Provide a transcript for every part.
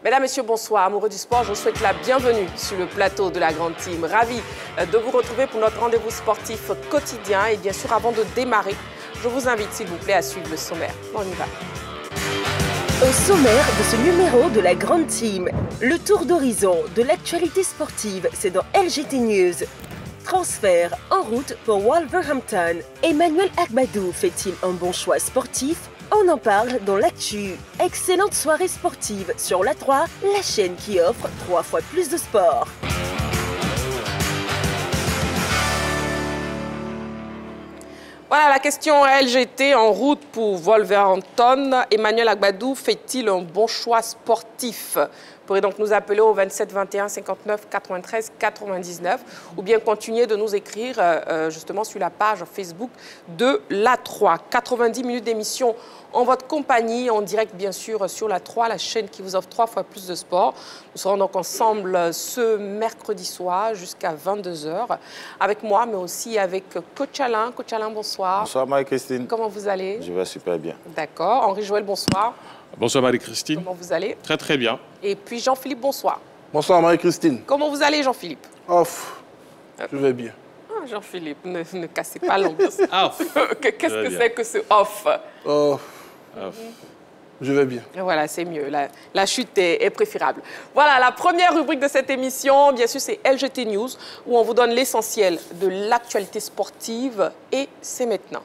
Mesdames, Messieurs, bonsoir. Amoureux du sport, je vous souhaite la bienvenue sur le plateau de la Grande Team. Ravi de vous retrouver pour notre rendez-vous sportif quotidien. Et bien sûr, avant de démarrer, je vous invite, s'il vous plaît, à suivre le sommaire. On y va. Au sommaire de ce numéro de la Grande Team, le tour d'horizon de l'actualité sportive, c'est dans LGT News. Transfert en route pour Wolverhampton. Emmanuel Agbadou fait-il un bon choix sportif? On en parle dans l'actu. Excellente soirée sportive sur La 3, la chaîne qui offre 3 fois plus de sport. Voilà la question LGT en route pour Wolverhampton. Emmanuel Agbadou fait-il un bon choix sportif? Vous pourrez donc nous appeler au 27 21 59 93 99 ou bien continuer de nous écrire justement sur la page Facebook de La 3. 90 minutes d'émission en votre compagnie, en direct bien sûr sur La 3, la chaîne qui vous offre 3 fois plus de sport. Nous serons donc ensemble ce mercredi soir jusqu'à 22 h avec moi, mais aussi avec Coach Alain. Coach Alain, bonsoir. Bonsoir Marie-Christine. Comment vous allez? Je vais super bien. D'accord. Henri-Joël, bonsoir. Bonsoir Marie-Christine. Comment vous allez? Très très bien. Et puis Jean-Philippe, bonsoir. Bonsoir Marie-Christine. Comment vous allez Jean-Philippe? Off. Je vais bien. Ah, Jean-Philippe, ne cassez pas l'ambiance. Off. Qu'est-ce que c'est que ce off? Off. Off. Je vais bien. Voilà, c'est mieux. La chute est préférable. Voilà, la première rubrique de cette émission, bien sûr, c'est LGT News, où on vous donne l'essentiel de l'actualité sportive. Et c'est maintenant.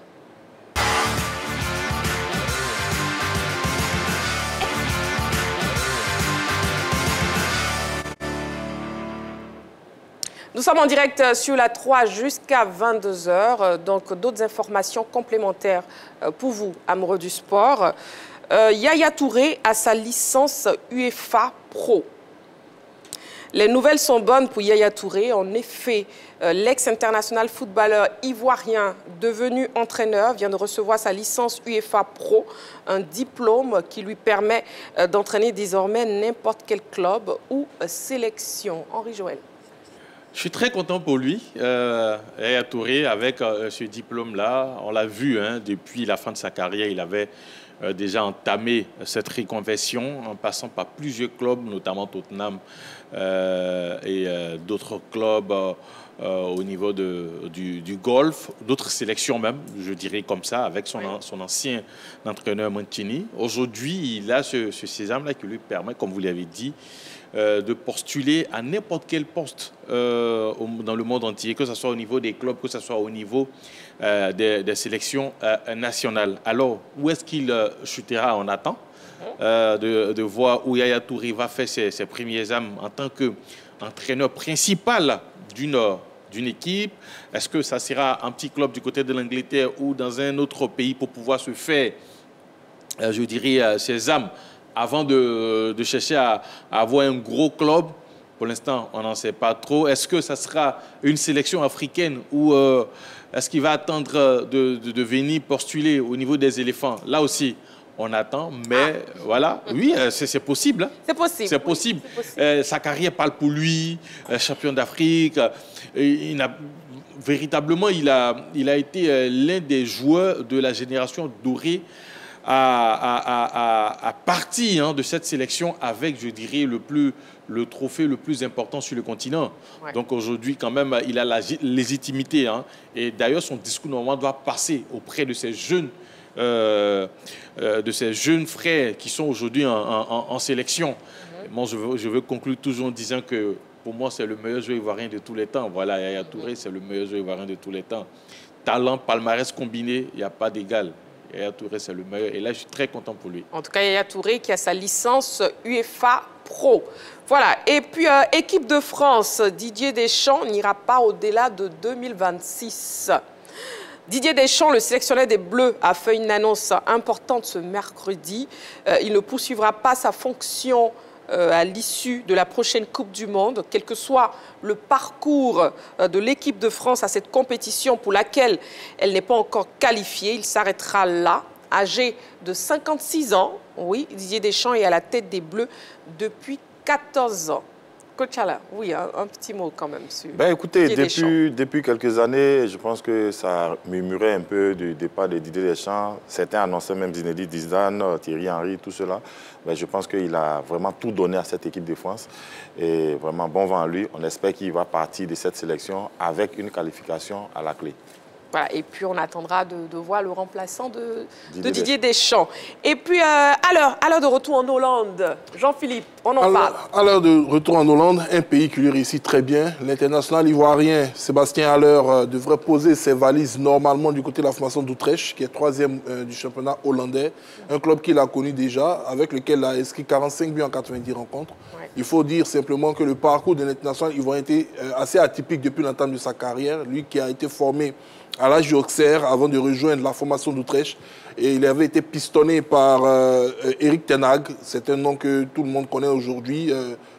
Nous sommes en direct sur La 3 jusqu'à 22 h. Donc, d'autres informations complémentaires pour vous, amoureux du sport. Yaya Touré a sa licence UEFA Pro. Les nouvelles sont bonnes pour Yaya Touré. En effet, l'ex-international footballeur ivoirien devenu entraîneur vient de recevoir sa licence UEFA Pro, un diplôme qui lui permet d'entraîner désormais n'importe quel club ou sélection. Henri-Joël. Je suis très content pour lui, Yaya Touré, avec ce diplôme-là. On l'a vu, hein, depuis la fin de sa carrière, il avait déjà entamé cette reconversion en passant par plusieurs clubs, notamment Tottenham et d'autres clubs au niveau du golf, d'autres sélections même, je dirais comme ça, avec son ancien entraîneur Mancini. Aujourd'hui, il a ce sésame-là qui lui permet, comme vous l'avez dit, de postuler à n'importe quel poste dans le monde entier, que ce soit au niveau des clubs, que ce soit au niveau des sélections nationales. Alors, où est-ce qu'il chutera? On attend de voir où Yaya Touré va faire ses premiers examens en tant qu'entraîneur principal d'une équipe. Est-ce que ça sera un petit club du côté de l'Angleterre ou dans un autre pays pour pouvoir se faire, je dirais, ses examens avant de chercher à avoir un gros club? Pour l'instant, on n'en sait pas trop. Est-ce que ça sera une sélection africaine ou est-ce qu'il va attendre de venir postuler au niveau des éléphants? Là aussi, on attend, mais voilà. Oui, c'est possible. Hein. C'est possible. C'est possible. Oui, c'est possible. Sa carrière parle pour lui, champion d'Afrique. Véritablement, il a été l'un des joueurs de la génération dorée à partir de cette sélection avec, je dirais, le trophée le plus important sur le continent. Ouais. Donc aujourd'hui, quand même, il a la légitimité. Hein. Et d'ailleurs, son discours, normalement, doit passer auprès de ces jeunes frères qui sont aujourd'hui en sélection. Moi, je veux conclure toujours en disant que pour moi, c'est le meilleur joueur ivoirien de tous les temps. Voilà, Yaya Touré, c'est le meilleur joueur ivoirien de tous les temps. Talent, palmarès combiné, il n'y a pas d'égal. Yaya Touré, c'est le meilleur. Et là, je suis très content pour lui. En tout cas, Yaya Touré qui a sa licence UEFA Pro. Voilà. Et puis, équipe de France, Didier Deschamps n'ira pas au-delà de 2026. Didier Deschamps, le sélectionneur des Bleus, a fait une annonce importante ce mercredi. Il ne poursuivra pas sa fonction à l'issue de la prochaine Coupe du Monde, quel que soit le parcours de l'équipe de France à cette compétition pour laquelle elle n'est pas encore qualifiée. Il s'arrêtera là, âgé de 56 ans. Oui, Didier Deschamps est à la tête des Bleus depuis 14 ans. Coach Alain, oui, un petit mot quand même sur... Ben, écoutez, depuis quelques années, je pense que ça murmurait un peu du départ de Didier Deschamps. Certains annonçaient même Zinedine Zidane, Thierry Henry, tout cela. Ben, je pense qu'il a vraiment tout donné à cette équipe de France. Et vraiment, bon vent à lui. On espère qu'il va partir de cette sélection avec une qualification à la clé. Voilà, et puis on attendra de voir le remplaçant de Didier Deschamps. Et puis, à l'heure de retour en Hollande, Jean-Philippe, on en parle. À l'heure de retour en Hollande, un pays qui lui réussit très bien, l'international ivoirien Sébastien Haller devrait poser ses valises normalement du côté de la formation d'Utrecht, qui est 3e du championnat hollandais. Un club qu'il a connu déjà, avec lequel il a inscrit 45 buts en 90 rencontres. Ouais. Il faut dire simplement que le parcours de l'international ivoirien était assez atypique depuis l'entame de sa carrière. Lui qui a été formé à l'âge du Auxerre avant de rejoindre la formation d'Utrecht. Et il avait été pistonné par Erik ten Hag. C'est un nom que tout le monde connaît aujourd'hui.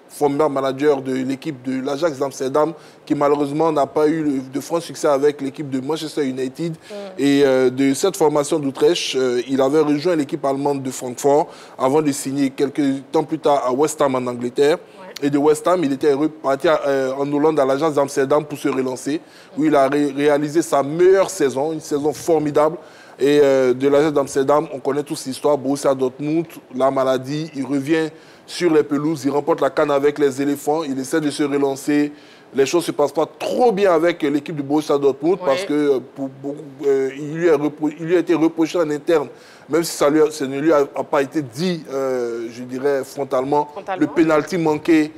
Former manager de l'équipe de l'Ajax d'Amsterdam, qui malheureusement n'a pas eu de franc succès avec l'équipe de Manchester United. Et de cette formation d'Utrecht, il avait rejoint l'équipe allemande de Francfort avant de signer quelques temps plus tard à West Ham en Angleterre. Et de West Ham, il était reparti en Hollande à l'Agence d'Amsterdam pour se relancer, où il a réalisé sa meilleure saison, une saison formidable. Et de l'Agence d'Amsterdam, on connaît tous l'histoire, Borussia Dortmund, la maladie, il revient sur les pelouses, il remporte la CAN avec les éléphants, il essaie de se relancer. Les choses ne se passent pas trop bien avec l'équipe de Borussia Dortmund parce que il lui a été reproché en interne, même si ça ne lui a pas été dit, je dirais, frontalement. Le pénalty manqué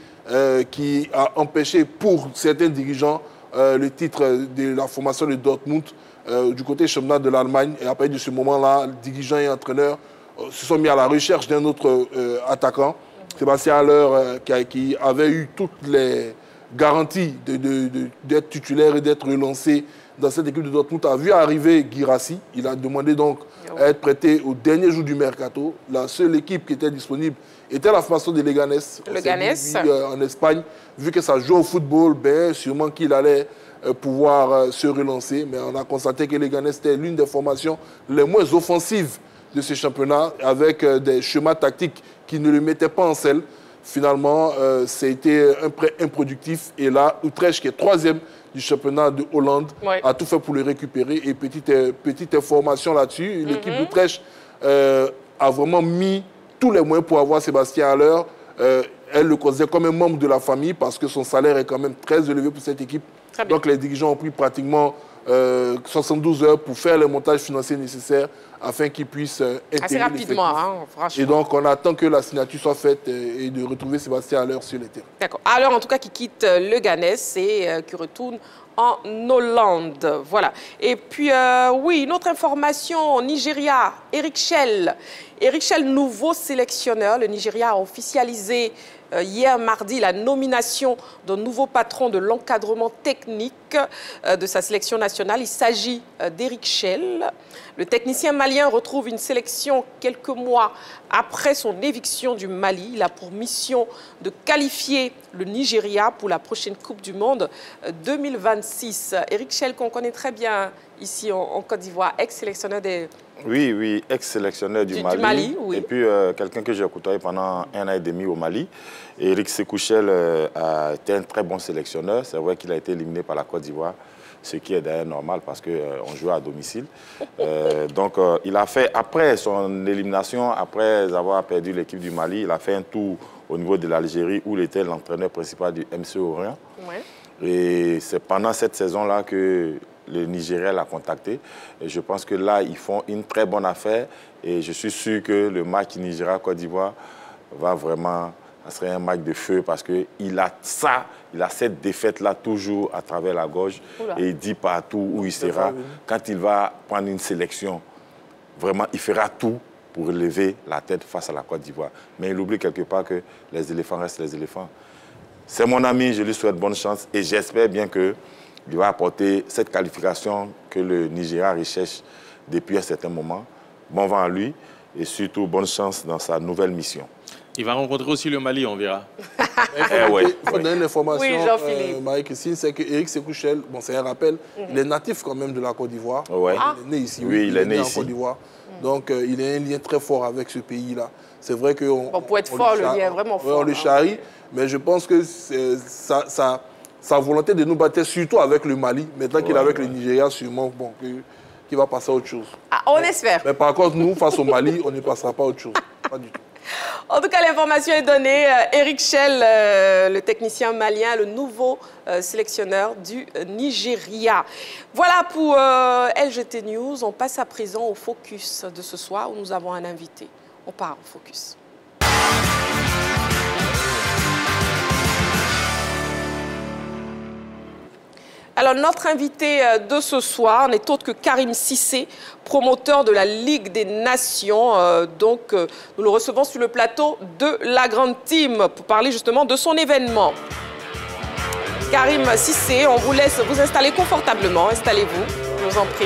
qui a empêché pour certains dirigeants le titre de la formation de Dortmund du côté championnat de l'Allemagne. Et à partir de ce moment-là, dirigeants et entraîneurs se sont mis à la recherche d'un autre attaquant, Sébastien Haller, qui avait eu toutes les garantie d'être titulaire et d'être relancé dans cette équipe de Dortmund, a vu arriver Guirassy. Il a demandé donc à être prêté au dernier jour du mercato. La seule équipe qui était disponible était la formation de Leganés. En Espagne. Vu que ça joue au football, ben, sûrement qu'il allait pouvoir se relancer. Mais on a constaté que Leganés était l'une des formations les moins offensives de ce championnat, avec des schémas tactiques qui ne le mettaient pas en selle. Finalement, c'était un prêt improductif. Et là, Utrecht, qui est 3e du championnat de Hollande, a tout fait pour le récupérer. Et petite information là-dessus, l'équipe d'Utrecht a vraiment mis tous les moyens pour avoir Sébastien Haller. Elle le considère comme un membre de la famille parce que son salaire est quand même très élevé pour cette équipe. Donc les dirigeants ont pris pratiquement 72 heures pour faire les montages financiers nécessaires afin qu'ils puissent intégrer assez rapidement, hein, franchement. Et donc, on attend que la signature soit faite et de retrouver Sébastien Haller sur le terrain. D'accord. Haller, en tout cas, qui quitte Leganés et qui retourne en Hollande. Voilà. Et puis, oui, une autre information, Nigeria, Eric Chelle. Eric Chelle, nouveau sélectionneur. Le Nigeria a officialisé hier mardi la nomination d'un nouveau patron de l'encadrement technique de sa sélection nationale. Il s'agit d'Eric Chelle. Le technicien malien retrouve une sélection quelques mois après son éviction du Mali. Il a pour mission de qualifier le Nigeria pour la prochaine Coupe du Monde 2026. Eric Chelle, qu'on connaît très bien ici en Côte d'Ivoire, ex-sélectionneur des... Oui, ex-sélectionneur du Mali. Oui. Et puis, quelqu'un que j'ai côtoyé pendant 1 an et demi au Mali. Et Eric Sékou Chelle a été un très bon sélectionneur. C'est vrai qu'il a été éliminé par la Côte d'Ivoire, ce qui est d'ailleurs normal parce qu'on jouait à domicile. Donc, il a fait, après son élimination, après avoir perdu l'équipe du Mali, il a fait un tour au niveau de l'Algérie où il était l'entraîneur principal du MC Orient. Ouais. Et c'est pendant cette saison-là que le Nigeria l'a contacté. Et je pense que là, ils font une très bonne affaire. Et je suis sûr que le match Nigeria-Côte d'Ivoire va vraiment... Ça serait un match de feu parce qu'il a ça, il a cette défaite-là toujours à travers la gorge. Et il dit partout où il sera. Quand il va prendre une sélection, vraiment, il fera tout pour lever la tête face à la Côte d'Ivoire. Mais il oublie quelque part que les éléphants restent les éléphants. C'est mon ami, je lui souhaite bonne chance et j'espère bien qu'il va apporter cette qualification que le Nigeria recherche depuis un certain moment. Bon vent à lui et surtout bonne chance dans sa nouvelle mission. Il va rencontrer aussi le Mali, on verra. Il faut donner une information, Oui, Jean-Philippe. Marie-Christine, c'est que Éric Sékou-Chel, bon, c'est un rappel, il est natif quand même de la Côte d'Ivoire. Ouais. Il est né ici. Oui, il est né en ici. Côte d'Ivoire. Donc, il a un lien très fort avec ce pays-là. C'est vrai que... pour être fort, le lien est vraiment fort. On le charrie, mais je pense que sa volonté de nous battre, surtout avec le Mali, maintenant qu'il est avec le Nigeria, sûrement, bon, qu'il va passer à autre chose. Ah, on espère. Mais par contre, nous, face au Mali, on ne passera pas à autre chose. Pas du tout. En tout cas, l'information est donnée. Éric Chel, le technicien malien, le nouveau sélectionneur du Nigeria. Voilà pour LGT News. On passe à présent au focus de ce soir où nous avons un invité. On part au focus. Alors, notre invité de ce soir n'est autre que Karim Cissé, promoteur de la Ligue des Nations. Nous le recevons sur le plateau de la Grande Team pour parler justement de son événement. Karim Cissé, on vous laisse vous installer confortablement. Installez-vous, je vous en prie.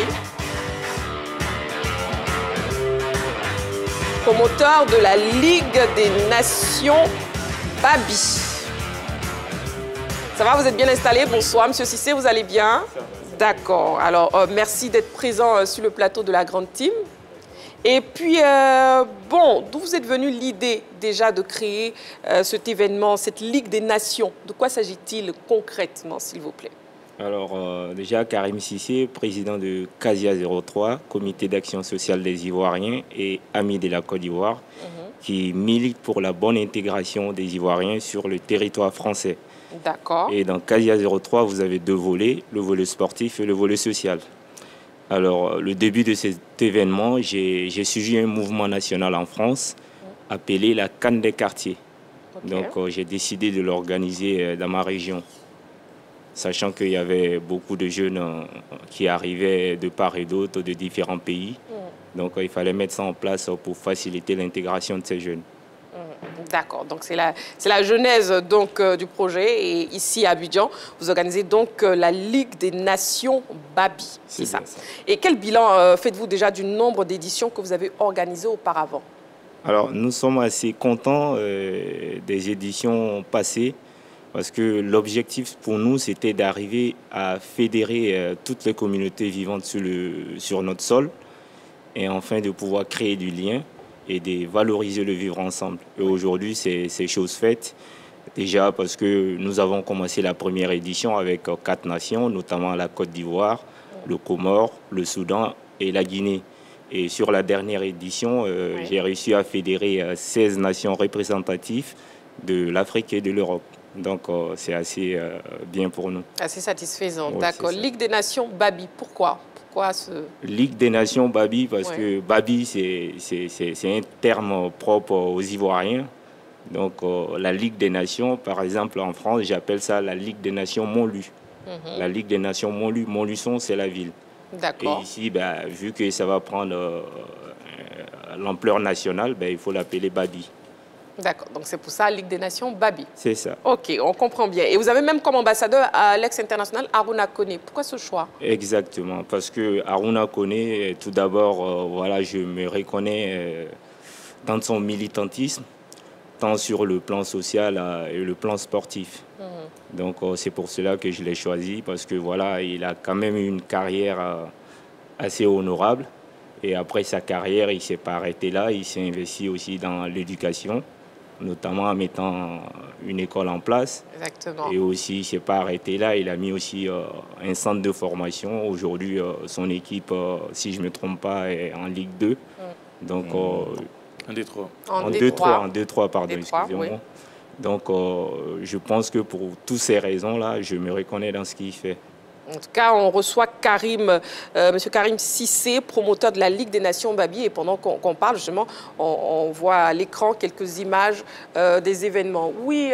Promoteur de la Ligue des Nations Babi. Ça va, vous êtes bien installé? Bonsoir, Monsieur Cissé, vous allez bien? D'accord. Alors, merci d'être présent sur le plateau de la Grande Team. Et puis, d'où vous êtes venu l'idée déjà de créer cet événement, cette Ligue des Nations? De quoi s'agit-il concrètement, s'il vous plaît? Alors, déjà, Karim Cissé, président de CASIA 03, Comité d'action sociale des Ivoiriens et Amis de la Côte d'Ivoire, qui milite pour la bonne intégration des Ivoiriens sur le territoire français. D'accord. Et dans CASIA 03, vous avez deux volets, le volet sportif et le volet social. Alors, le début de cet événement, j'ai suivi un mouvement national en France appelé la Cannes des quartiers. Okay. Donc, j'ai décidé de l'organiser dans ma région, sachant qu'il y avait beaucoup de jeunes qui arrivaient de part et d'autre de différents pays. Donc, il fallait mettre ça en place pour faciliter l'intégration de ces jeunes. D'accord, donc c'est la genèse du projet. Et ici à Abidjan, vous organisez donc la Ligue des Nations Babi. C'est ça. Et quel bilan faites-vous déjà du nombre d'éditions que vous avez organisées auparavant? Alors, nous sommes assez contents des éditions passées parce que l'objectif pour nous, c'était d'arriver à fédérer toutes les communautés vivantes sur notre sol et enfin de pouvoir créer du lien et de valoriser le vivre ensemble. Et aujourd'hui, c'est chose faite. Déjà parce que nous avons commencé la première édition avec 4 nations, notamment la Côte d'Ivoire, le Comore, le Soudan et la Guinée. Et sur la dernière édition, j'ai réussi à fédérer 16 nations représentatives de l'Afrique et de l'Europe. Donc, c'est assez bien pour nous. Assez satisfaisant, Ouais, d'accord. Ligue des Nations Babi, pourquoi? Ligue des Nations Babi, parce que Babi, c'est un terme propre aux Ivoiriens. Donc, la Ligue des Nations, par exemple, en France, j'appelle ça la Ligue des Nations Montlu. La Ligue des Nations Montlu. Montluçon, c'est la ville. D'accord. Et ici, vu que ça va prendre l'ampleur nationale, il faut l'appeler Babi. D'accord, donc c'est pour ça Ligue des Nations Babi. C'est ça. Ok, on comprend bien. Et vous avez même comme ambassadeur à l'ex-international Harouna Koné. Pourquoi ce choix? Exactement, parce que Harouna Koné, tout d'abord, voilà, je me reconnais dans son militantisme, tant sur le plan social et le plan sportif. Donc c'est pour cela que je l'ai choisi, parce que voilà, il a quand même eu une carrière assez honorable. Et après sa carrière, il ne s'est pas arrêté là, il s'est investi aussi dans l'éducation, notamment en mettant une école en place. Exactement. Et aussi, il ne s'est pas arrêté là, il a mis aussi un centre de formation. Aujourd'hui, son équipe, si je ne me trompe pas, est en Ligue 2. Donc, en D3. En D3, pardon, excusez-moi. Oui. Donc, je pense que pour toutes ces raisons-là, je me reconnais dans ce qu'il fait. En tout cas, on reçoit Monsieur Karim Cissé, promoteur de la Ligue des Nations Babi. Et pendant qu'on parle, justement, on voit à l'écran quelques images des événements. Oui,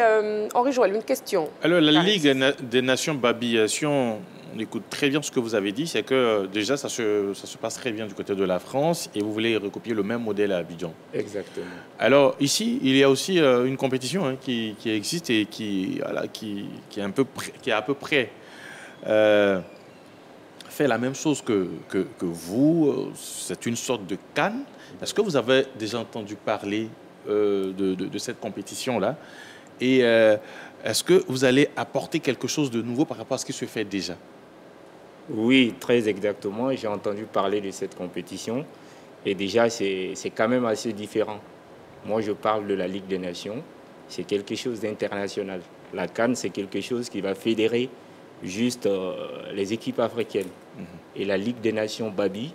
Henri Joël, une question. Alors, la Ligue des Nations Babi, si on écoute très bien ce que vous avez dit, c'est que déjà, ça se passe très bien du côté de la France et vous voulez recopier le même modèle à Abidjan. Exactement. Alors, ici, il y a aussi une compétition qui existe et qui est à peu près... fait la même chose que vous, c'est une sorte de CAN. Est-ce que vous avez déjà entendu parler de cette compétition-là. Et est-ce que vous allez apporter quelque chose de nouveau par rapport à ce qui se fait déjà? Oui, très exactement. J'ai entendu parler de cette compétition. Et déjà, c'est quand même assez différent. Moi, je parle de la Ligue des Nations. C'est quelque chose d'international. La CAN, c'est quelque chose qui va fédérer juste les équipes africaines. Et la Ligue des Nations Babi,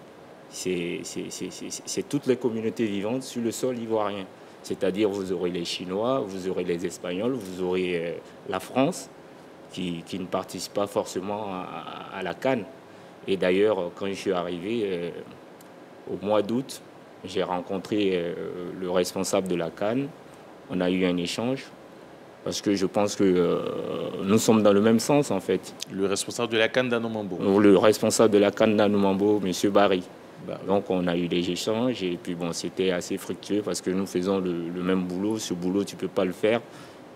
c'est toutes les communautés vivantes sur le sol ivoirien. C'est-à-dire, vous aurez les Chinois, vous aurez les Espagnols, vous aurez la France, qui ne participe pas forcément à la CAN. Et d'ailleurs, quand je suis arrivé au mois d'août, j'ai rencontré le responsable de la CAN. On a eu un échange parce que je pense que nous sommes dans le même sens en fait. Le responsable de la CAN d'Anoumambo. Le responsable de la CAN d'Anoumambo, M. Barry. Donc on a eu des échanges et puis bon, c'était assez fructueux parce que nous faisons le même boulot. Ce boulot, tu ne peux pas le faire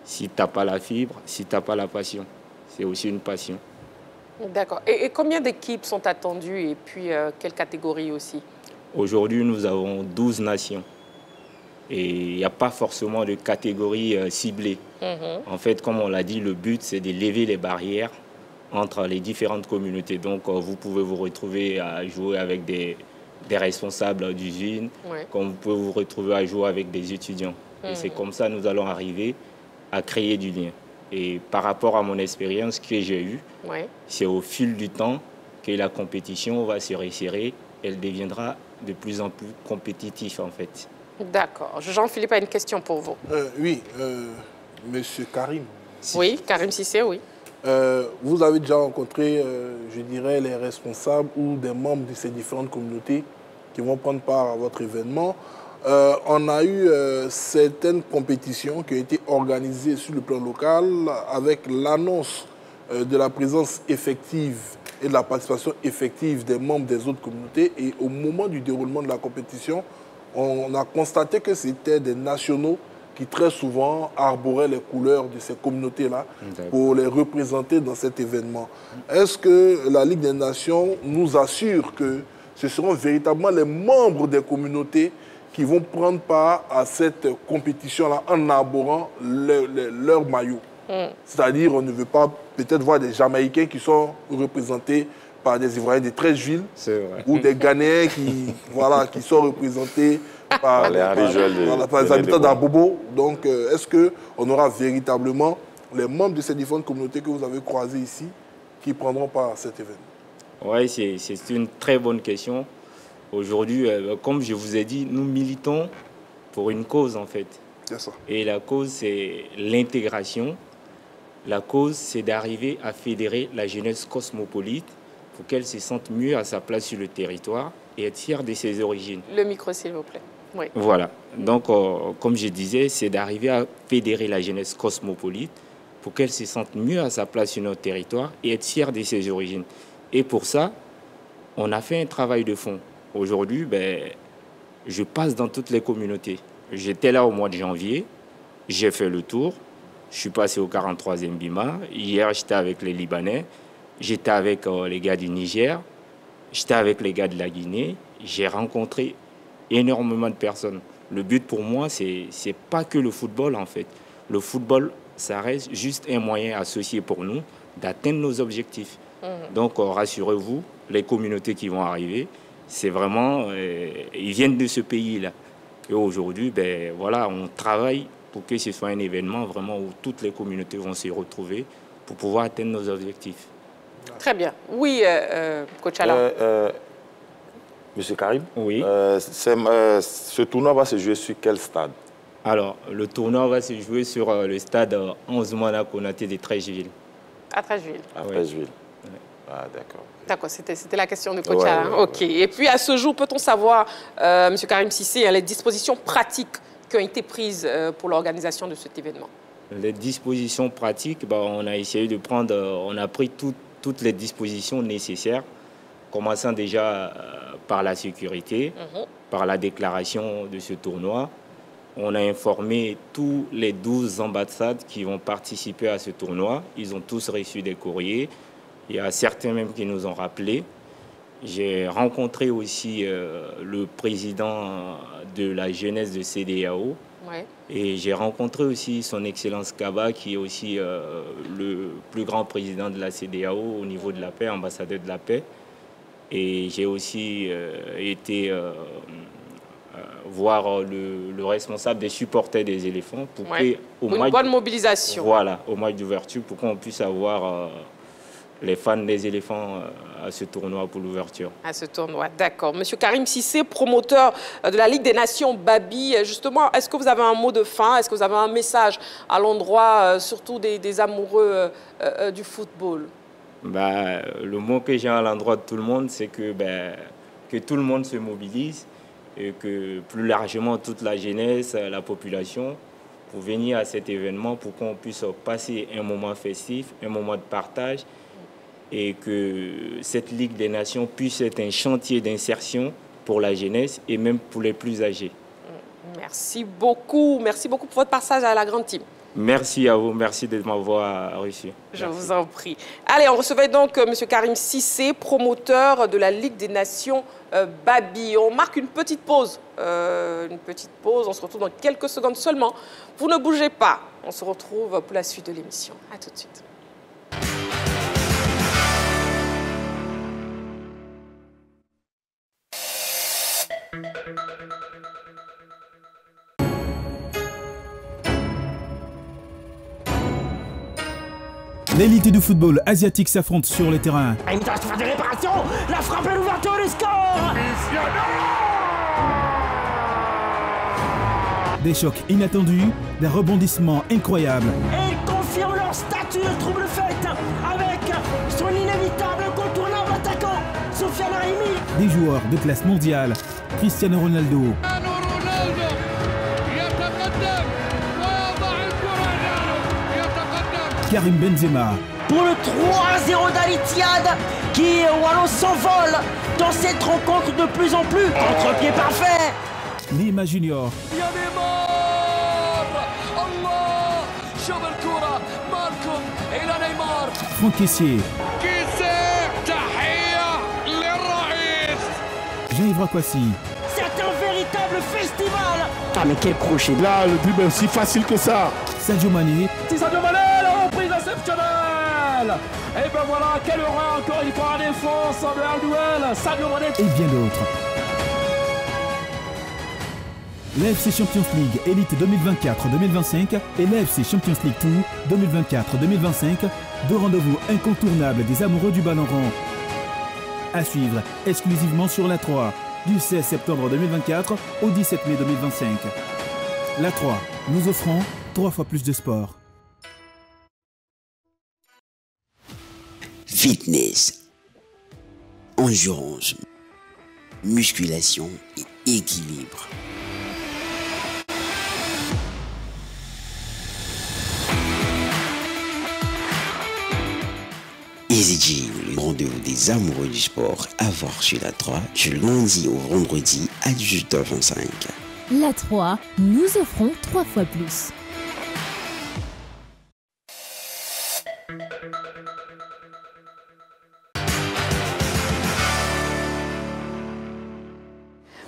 si tu n'as pas la fibre, si tu n'as pas la passion. C'est aussi une passion. D'accord. Et combien d'équipes sont attendues et puis quelle catégorie aussi? Aujourd'hui, nous avons 12 nations. Et il n'y a pas forcément de catégorie ciblée. En fait, comme on l'a dit, le but, c'est de lever les barrières entre les différentes communautés. Donc, vous pouvez vous retrouver à jouer avec des responsables d'usine, comme vous pouvez vous retrouver à jouer avec des étudiants. Et c'est comme ça que nous allons arriver à créer du lien. Et par rapport à mon expérience que j'ai eue, c'est au fil du temps que la compétition va se resserrer. Elle deviendra de plus en plus compétitive, en fait. D'accord. Jean-Philippe a une question pour vous. Oui, Monsieur Karim. Oui, Karim Cissé, oui. Vous avez déjà rencontré, je dirais, les responsables ou des membres de ces différentes communautés qui vont prendre part à votre événement. On a eu certaines compétitions qui ont été organisées sur le plan local avec l'annonce de la présence effective et de la participation effective des membres des autres communautés. Et au moment du déroulement de la compétition, on a constaté que c'était des nationaux qui très souvent arboraient les couleurs de ces communautés-là pour les représenter dans cet événement. Est-ce que la Ligue des Nations nous assure que ce seront véritablement les membres des communautés qui vont prendre part à cette compétition-là en arborant leur maillot? C'est-à-dire, on ne veut pas peut-être voir des Jamaïcains qui sont représentés par des Ivoiriens de 13 villes ou des Ghanéens qui sont représentés par les habitants d'Abobo. Donc, est-ce qu'on aura véritablement les membres de ces différentes communautés que vous avez croisées ici qui prendront part à cet événement? Oui, c'est une très bonne question. Aujourd'hui, comme je vous ai dit, nous militons pour une cause, en fait. C'est ça. Et la cause, c'est l'intégration. La cause, c'est d'arriver à fédérer la jeunesse cosmopolite pour qu'elle se sente mieux à sa place sur le territoire et être fière de ses origines. Le micro, s'il vous plaît. Oui. Voilà. Donc, comme je disais, c'est d'arriver à fédérer la jeunesse cosmopolite pour qu'elle se sente mieux à sa place sur notre territoire et être fière de ses origines. Et pour ça, on a fait un travail de fond. Aujourd'hui, je passe dans toutes les communautés. J'étais là au mois de janvier, j'ai fait le tour, je suis passé au 43e Bima. Hier, j'étais avec les Libanais, j'étais avec les gars du Niger, j'étais avec les gars de la Guinée. J'ai rencontré énormément de personnes. Le but pour moi, c'est pas que le football, en fait. Le football, ça reste juste un moyen associé pour nous d'atteindre nos objectifs. Donc, rassurez-vous, les communautés qui vont arriver, c'est vraiment, ils viennent de ce pays-là. Et aujourd'hui, voilà, on travaille pour que ce soit un événement vraiment où toutes les communautés vont se retrouver pour pouvoir atteindre nos objectifs. Très bien. Oui, coach Alain. Monsieur Karim, oui. Ce tournoi va se jouer sur quel stade? Alors, le tournoi va se jouer sur le stade 11 Moana Konaté de Treichville. À Treichville. À Treichville. Ah, d'accord. D'accord, c'était la question de coach Alain. Ok. Et puis, à ce jour, peut-on savoir, M. Karim Cissé, les dispositions pratiques qui ont été prises pour l'organisation de cet événement? Les dispositions pratiques, on a essayé de prendre, on a pris toutes les dispositions nécessaires, commençant déjà par la sécurité, par la déclaration de ce tournoi. On a informé tous les 12 ambassades qui vont participer à ce tournoi. Ils ont tous reçu des courriers. Il y a certains même qui nous ont rappelés. J'ai rencontré aussi le président de la jeunesse de CEDEAO. Ouais. Et j'ai rencontré aussi son Excellence Kaba, qui est aussi le plus grand président de la CEDEAO au niveau de la paix, ambassadeur de la paix. Et j'ai aussi été voir le responsable des supporters des éléphants pour une bonne mobilisation. Voilà, au match d'ouverture, pour qu'on puisse avoir les fans des éléphants à ce tournoi pour l'ouverture. À ce tournoi, d'accord. Monsieur Karim Cissé, promoteur de la Ligue des Nations Babi, justement, est-ce que vous avez un mot de fin? Est-ce que vous avez un message à l'endroit surtout des amoureux du football? Le mot que j'ai à l'endroit de tout le monde, c'est que tout le monde se mobilise et que plus largement toute la jeunesse, la population, pour venir à cet événement, pour qu'on puisse passer un moment festif, un moment de partage, et que cette Ligue des Nations puisse être un chantier d'insertion pour la jeunesse et même pour les plus âgés. Merci beaucoup pour votre passage à la grande team. Merci à vous, merci de m'avoir reçu. Je vous en prie. Allez, on recevait donc M. Karim Cissé, promoteur de la Ligue des Nations Babi. On marque une petite pause. On se retrouve dans quelques secondes seulement. Vous ne bougez pas. On se retrouve pour la suite de l'émission. À tout de suite. L'élite du football asiatique s'affronte sur les terrains. Une tentative de réparation, la frappe et l'ouverture du score. Des chocs inattendus, des rebondissements incroyables. Et ils confirment leur statut de trouble fête avec son inévitable incontournable attaquant, Soufiane Haïmi. Des joueurs de classe mondiale, Cristiano Ronaldo. Karim Benzema. Pour le 3-0 d'Al-Ittihad qui Wallo s'envole dans cette rencontre de plus en plus. Contre-pied parfait. Neymar Junior. Franck Kessié. Jean-Yves Kwasi. C'est un véritable festival. Ah mais quel crochet. Là, le but est aussi facile que ça. Sadio Mané. Sadio Mané, la reprise exceptionnelle. Et ben voilà, quelle horreur encore une fois en défense de Al-Douel, Sadio Mané. Et bien d'autres. L'AFC Champions League Elite 2024-2025 et l'AFC Champions League 2 2024-2025, deux rendez-vous incontournables des amoureux du ballon rond. À suivre exclusivement sur la 3, du 16 septembre 2024 au 17 mai 2025. La 3, nous offrons 3 fois plus de sport. Fitness, endurance, musculation et équilibre. Easy Gym, le rendez-vous des amoureux du sport, à voir sur la 3 du lundi au vendredi à 18h25. La 3, nous offrons 3 fois plus.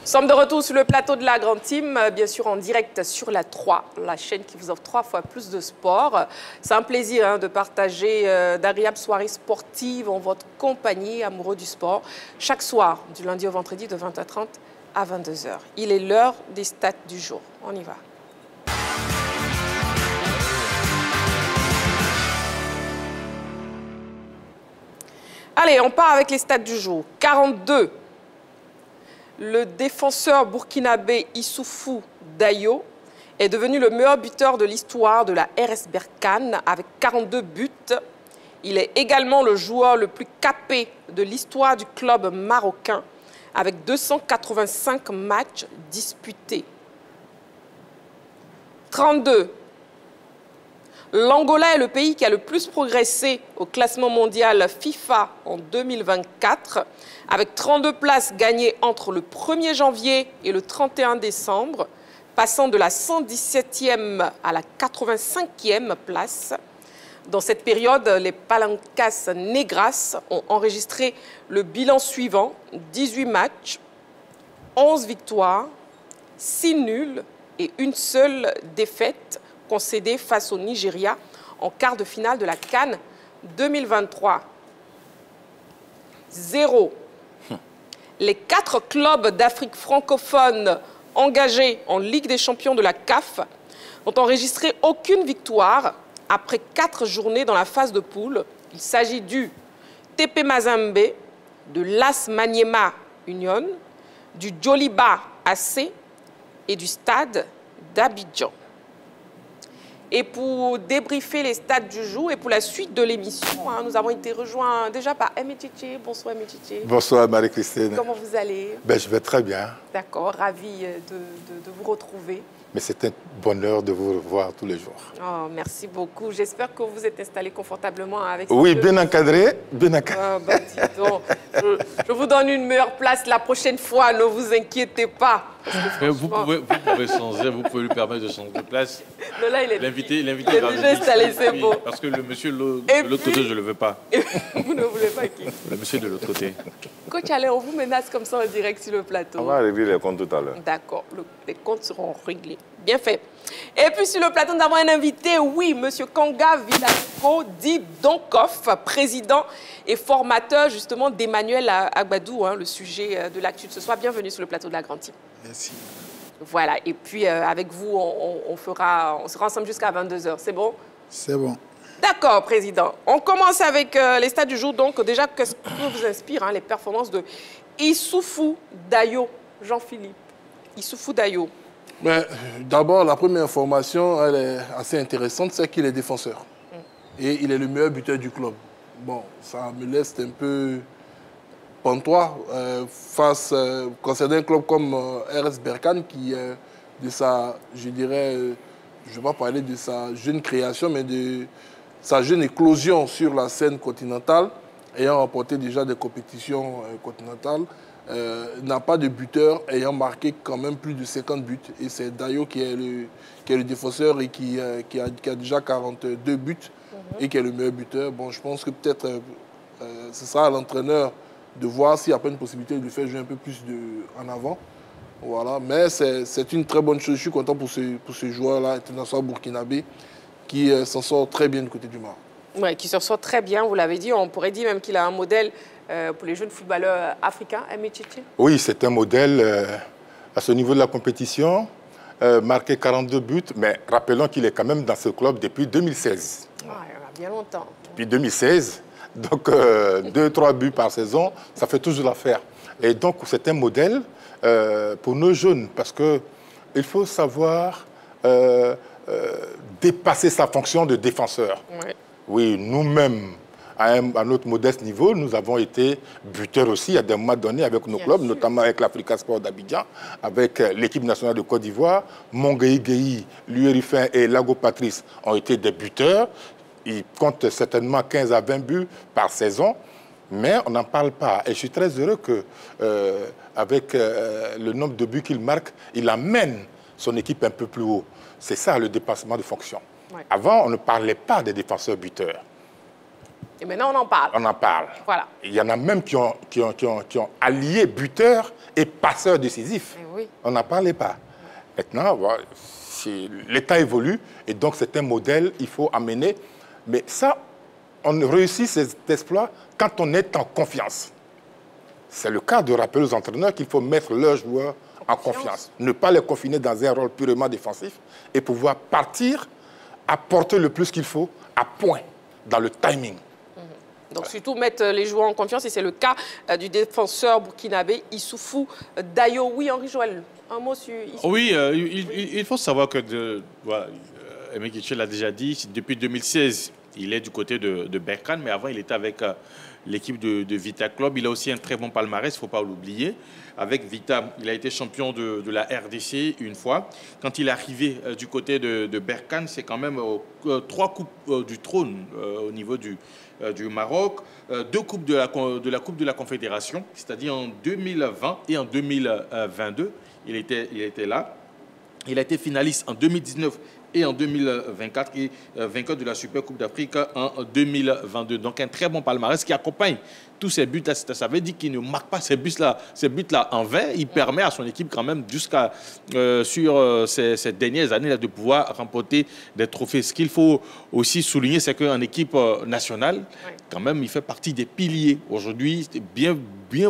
Nous sommes de retour sur le plateau de la Grande Team, bien sûr en direct sur la 3, la chaîne qui vous offre 3 fois plus de sport. C'est un plaisir de partager d'agréables soirées sportives en votre compagnie, amoureux du sport, chaque soir, du lundi au vendredi de 20h30 à 22h. Il est l'heure des stats du jour. On y va. Allez, on part avec les stats du jour. 42. Le défenseur burkinabé Issoufou Dayo est devenu le meilleur buteur de l'histoire de la RS Berkane avec 42 buts. Il est également le joueur le plus capé de l'histoire du club marocain avec 285 matchs disputés. 32. L'Angola est le pays qui a le plus progressé au classement mondial FIFA en 2024, avec 32 places gagnées entre le 1er janvier et le 31 décembre, passant de la 117e à la 85e place. Dans cette période, les Palancas Negras ont enregistré le bilan suivant, 18 matchs, 11 victoires, 6 nuls et une seule défaite concédée face au Nigeria en quart de finale de la CAN 2023. 0. Les 4 clubs d'Afrique francophone engagés en Ligue des champions de la CAF n'ont enregistré aucune victoire après 4 journées dans la phase de poule. Il s'agit du TP Mazembe, de l'AS Maniema Union, du Djoliba AC et du Stade d'Abidjan. Et pour débriefer les stades du jour et pour la suite de l'émission, nous avons été rejoints déjà par Emechiche. Bonsoir Emechiche. Bonsoir Marie-Christine. Comment vous allez? Je vais très bien. D'accord, ravi de vous retrouver. Mais c'est un bonheur de vous revoir tous les jours. Oh, merci beaucoup. J'espère que vous êtes installé confortablement avec... Oui, bien encadré, bien encadré. Dis donc, je vous donne une meilleure place la prochaine fois, ne vous inquiétez pas. Vous pouvez changer, vous pouvez lui permettre de changer de place. L'invité il est déjà installé, c'est beau. Parce que le monsieur de l'autre côté, je ne le veux pas. Vous ne voulez pas qui? Le monsieur de l'autre côté. Coach Alain, on vous menace comme ça en direct sur le plateau. On va régler les comptes tout à l'heure. D'accord, les comptes seront réglés. Bien fait. Et puis sur le plateau, nous avons un invité, oui, monsieur Kanga Vilasco dit Donkoff, président et formateur justement d'Emmanuel Agbadou, le sujet de l'actu de ce soir. Bienvenue sur le plateau de la Grande Team. Merci. Voilà, et puis avec vous, on sera ensemble jusqu'à 22 h. C'est bon? C'est bon. D'accord, président. On commence avec les stades du jour. Donc déjà, qu'est-ce que vous inspire les performances de Issoufou Dayo, Jean-Philippe? Issoufou Dayo. D'abord, la première information, elle est assez intéressante, c'est qu'il est défenseur. Et il est le meilleur buteur du club. Bon, ça me laisse un peu pantois concernant un club comme RS Berkane qui, de sa, je dirais, je ne vais pas parler de sa jeune création, mais de sa jeune éclosion sur la scène continentale, ayant remporté déjà des compétitions continentales, n'a pas de buteur ayant marqué quand même plus de 50 buts. Et c'est Dayo qui est le défenseur et qui a déjà 42 buts et qui est le meilleur buteur. Bon, je pense que peut-être ce sera à l'entraîneur de voir s'il n'y a pas une possibilité de le faire jouer un peu plus en avant. Voilà. Mais c'est une très bonne chose. Je suis content pour ce joueur-là, international burkinabé, qui s'en sort très bien du côté du Maroc. Oui, qui s'en sort très bien, vous l'avez dit. On pourrait dire même qu'il a un modèle pour les jeunes footballeurs africains. Emechiche? Oui, c'est un modèle à ce niveau de la compétition, marqué 42 buts, mais rappelons qu'il est quand même dans ce club depuis 2016. Ah, il y en a bien longtemps. Depuis 2016, donc 2-3 buts par saison, ça fait toujours l'affaire. Et donc c'est un modèle pour nos jeunes, parce qu'il faut savoir dépasser sa fonction de défenseur. Oui, oui, nous-mêmes, à notre modeste niveau, nous avons été buteurs aussi à des moments donnés avec nos clubs, notamment avec l'Africa Sport d'Abidjan, avec l'équipe nationale de Côte d'Ivoire. Mongueï Gueye, Luerifin et Lago Patrice ont été des buteurs. Ils comptent certainement 15 à 20 buts par saison, mais on n'en parle pas. Et je suis très heureux qu'avec le nombre de buts qu'il marque, il amène son équipe un peu plus haut. C'est ça le dépassement de fonction. Ouais. Avant, on ne parlait pas des défenseurs buteurs. Et maintenant, on en parle. On en parle. Voilà. Il y en a même qui ont allié buteurs et passeurs décisifs. Oui. On n'en parlait pas. Maintenant, voilà, l'État évolue et donc c'est un modèle qu'il faut amener. Mais ça, on réussit cet exploit quand on est en confiance. C'est le cas de rappeler aux entraîneurs qu'il faut mettre leurs joueurs en confiance. Ne pas les confiner dans un rôle purement défensif et pouvoir partir, apporter le plus qu'il faut à point dans le timing. Donc surtout mettre les joueurs en confiance, et c'est le cas du défenseur burkinabé Issoufou Dayo. Oui, Henri Joël, un mot sur Issoufou. Oui, il faut savoir que, voilà, Emechiche l'a déjà dit, depuis 2016, il est du côté de Berkane, mais avant il était avec l'équipe de Vita Club. Il a aussi un très bon palmarès, il ne faut pas l'oublier. Avec Vita, il a été champion de la RDC une fois. Quand il est arrivé du côté de Berkane, c'est quand même 3 coupes du trône au niveau du Maroc, 2 coupes de la Coupe de la Confédération, c'est-à-dire en 2020 et en 2022. Il était là. Il a été finaliste en 2019 et en 2024 et vainqueur de la Super Coupe d'Afrique en 2022. Donc un très bon palmarès qui accompagne tous ces buts. Ça veut dire qu'il ne marque pas ces buts-là en vain. Il permet à son équipe quand même jusqu'à sur ces dernières années de pouvoir remporter des trophées. Ce qu'il faut aussi souligner, c'est qu'en équipe nationale, quand même, il fait partie des piliers. Aujourd'hui, c'est bien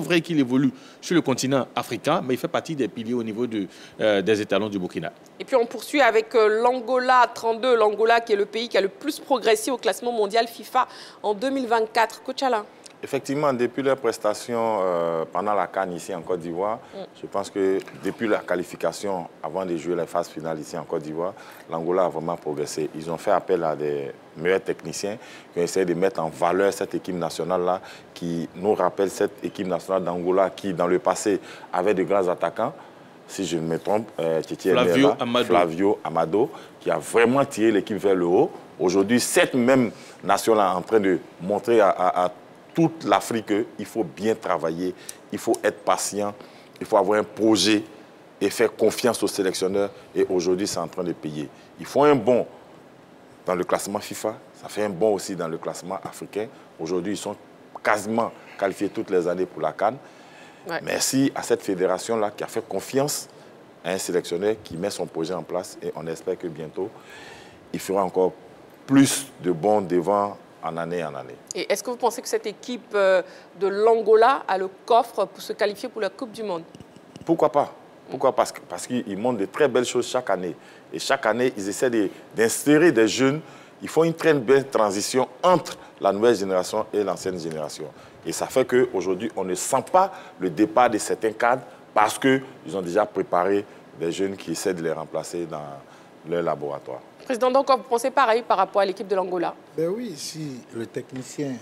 vrai qu'il évolue sur le continent africain, mais il fait partie des piliers au niveau des étalons du Burkina. Et puis on poursuit avec l'Angola 32, l'Angola qui est le pays qui a le plus progressé au classement mondial FIFA en 2024. Coach Alain. Effectivement, depuis leur prestation pendant la CAN ici en Côte d'Ivoire, je pense que depuis la qualification, avant de jouer les phases finales ici en Côte d'Ivoire, l'Angola a vraiment progressé. Ils ont fait appel à des meilleurs techniciens qui ont essayé de mettre en valeur cette équipe nationale-là, qui nous rappelle cette équipe nationale d'Angola qui, dans le passé, avait de grands attaquants. Si je ne me trompe, Flavio Amado, qui a vraiment tiré l'équipe vers le haut. Aujourd'hui, cette même nation-là est en train de montrer à toute l'Afrique qu'il faut bien travailler, il faut être patient, il faut avoir un projet et faire confiance aux sélectionneurs. Et aujourd'hui, c'est en train de payer. Il faut un bond dans le classement FIFA, ça fait un bond aussi dans le classement africain. Aujourd'hui, ils sont quasiment qualifiés toutes les années pour la CAN. Ouais. Merci à cette fédération-là qui a fait confiance à un sélectionneur qui met son projet en place et on espère que bientôt, il fera encore plus de bons devant en année en année. Et est-ce que vous pensez que cette équipe de l'Angola a le coffre pour se qualifier pour la Coupe du Monde? Pourquoi pas? Pourquoi? Parce qu'ils montrent de très belles choses chaque année. Et chaque année, ils essaient d'insérer des jeunes. Ils font une très belle transition entre la nouvelle génération et l'ancienne génération. Et ça fait qu'aujourd'hui, on ne sent pas le départ de certains cadres parce qu'ils ont déjà préparé des jeunes qui essaient de les remplacer dans leur laboratoire. Président, donc vous pensez pareil par rapport à l'équipe de l'Angola? Ben oui, si le technicien,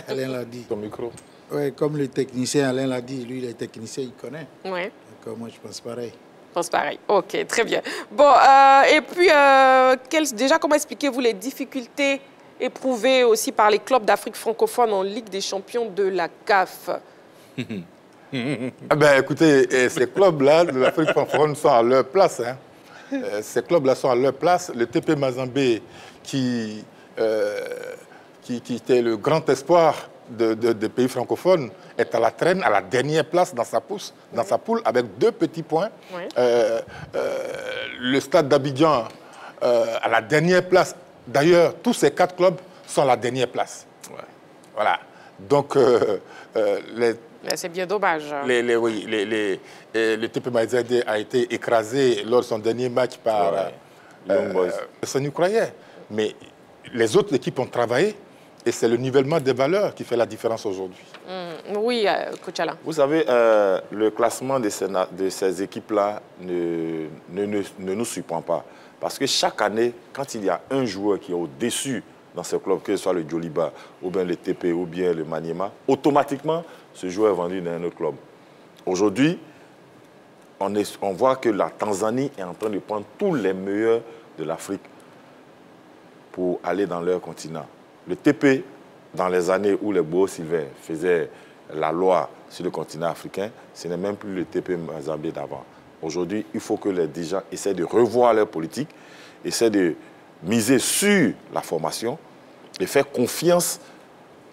Alain l'a dit. Ton micro. Oui, comme le technicien, Alain l'a dit, lui, le technicien, il connaît. Oui. Donc moi, je pense pareil. Je pense pareil. Ok, très bien. Bon, et puis, déjà, comment expliquez-vous les difficultés éprouvées aussi par les clubs d'Afrique francophone en Ligue des champions de la CAF? Ben, écoutez, ces clubs-là de l'Afrique francophone sont à leur place. Hein. Ces clubs-là sont à leur place. Le TP Mazembe, qui était le grand espoir des pays francophones, est à la traîne, à la dernière place dans sa poule, avec 2 petits points. Oui. Le Stade d'Abidjan, à la dernière place. D'ailleurs, tous ces 4 clubs sont à la dernière place. Ouais. Voilà. Donc, c'est bien dommage. Le TP Mazembe a été écrasé lors de son dernier match par Sony Croyait. Mais les autres équipes ont travaillé et c'est le nivellement des valeurs qui fait la différence aujourd'hui. Oui, Coach Alain. Vous savez, le classement de ces équipes-là ne nous surprend pas. Parce que chaque année, quand il y a un joueur qui est au-dessus dans ce club, que ce soit le Djoliba, ou bien le TP, ou bien le Maniema, automatiquement, ce joueur est vendu dans un autre club. Aujourd'hui, on voit que la Tanzanie est en train de prendre tous les meilleurs de l'Afrique pour aller dans leur continent. Le TP, dans les années où les Beaux Sylvains faisaient la loi sur le continent africain, ce n'est même plus le TP Mazembe d'avant. Aujourd'hui, il faut que les dirigeants essaient de revoir leur politique, essaient de miser sur la formation et faire confiance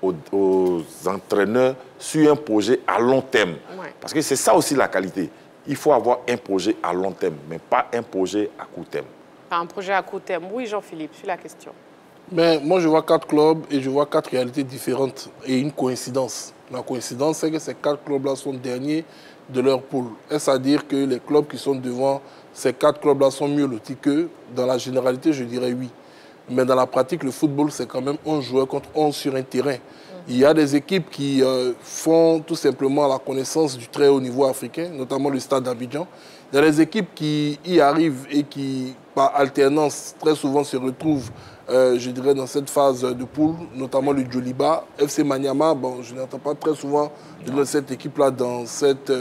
aux entraîneurs sur un projet à long terme. Ouais. Parce que c'est ça aussi la qualité. Il faut avoir un projet à long terme, mais pas un projet à court terme. Pas un projet à court terme. Oui, Jean-Philippe, sur la question. Mais moi, je vois 4 clubs et je vois 4 réalités différentes et une coïncidence. La coïncidence, c'est que ces 4 clubs-là sont derniers de leur poule. Est-ce à dire que les clubs qui sont devant ces 4 clubs-là sont mieux lotis qu'eux? Dans la généralité, je dirais oui. Mais dans la pratique, le football, c'est quand même 11 joueurs contre 11 sur un terrain. Il y a des équipes qui font tout simplement la connaissance du très haut niveau africain, notamment le Stade d'Abidjan. Il y a des équipes qui y arrivent et qui, par alternance, très souvent se retrouvent, je dirais, dans cette phase de poule, notamment le Djoliba. FC Maniema, bon, je n'entends pas très souvent de cette équipe-là dans cette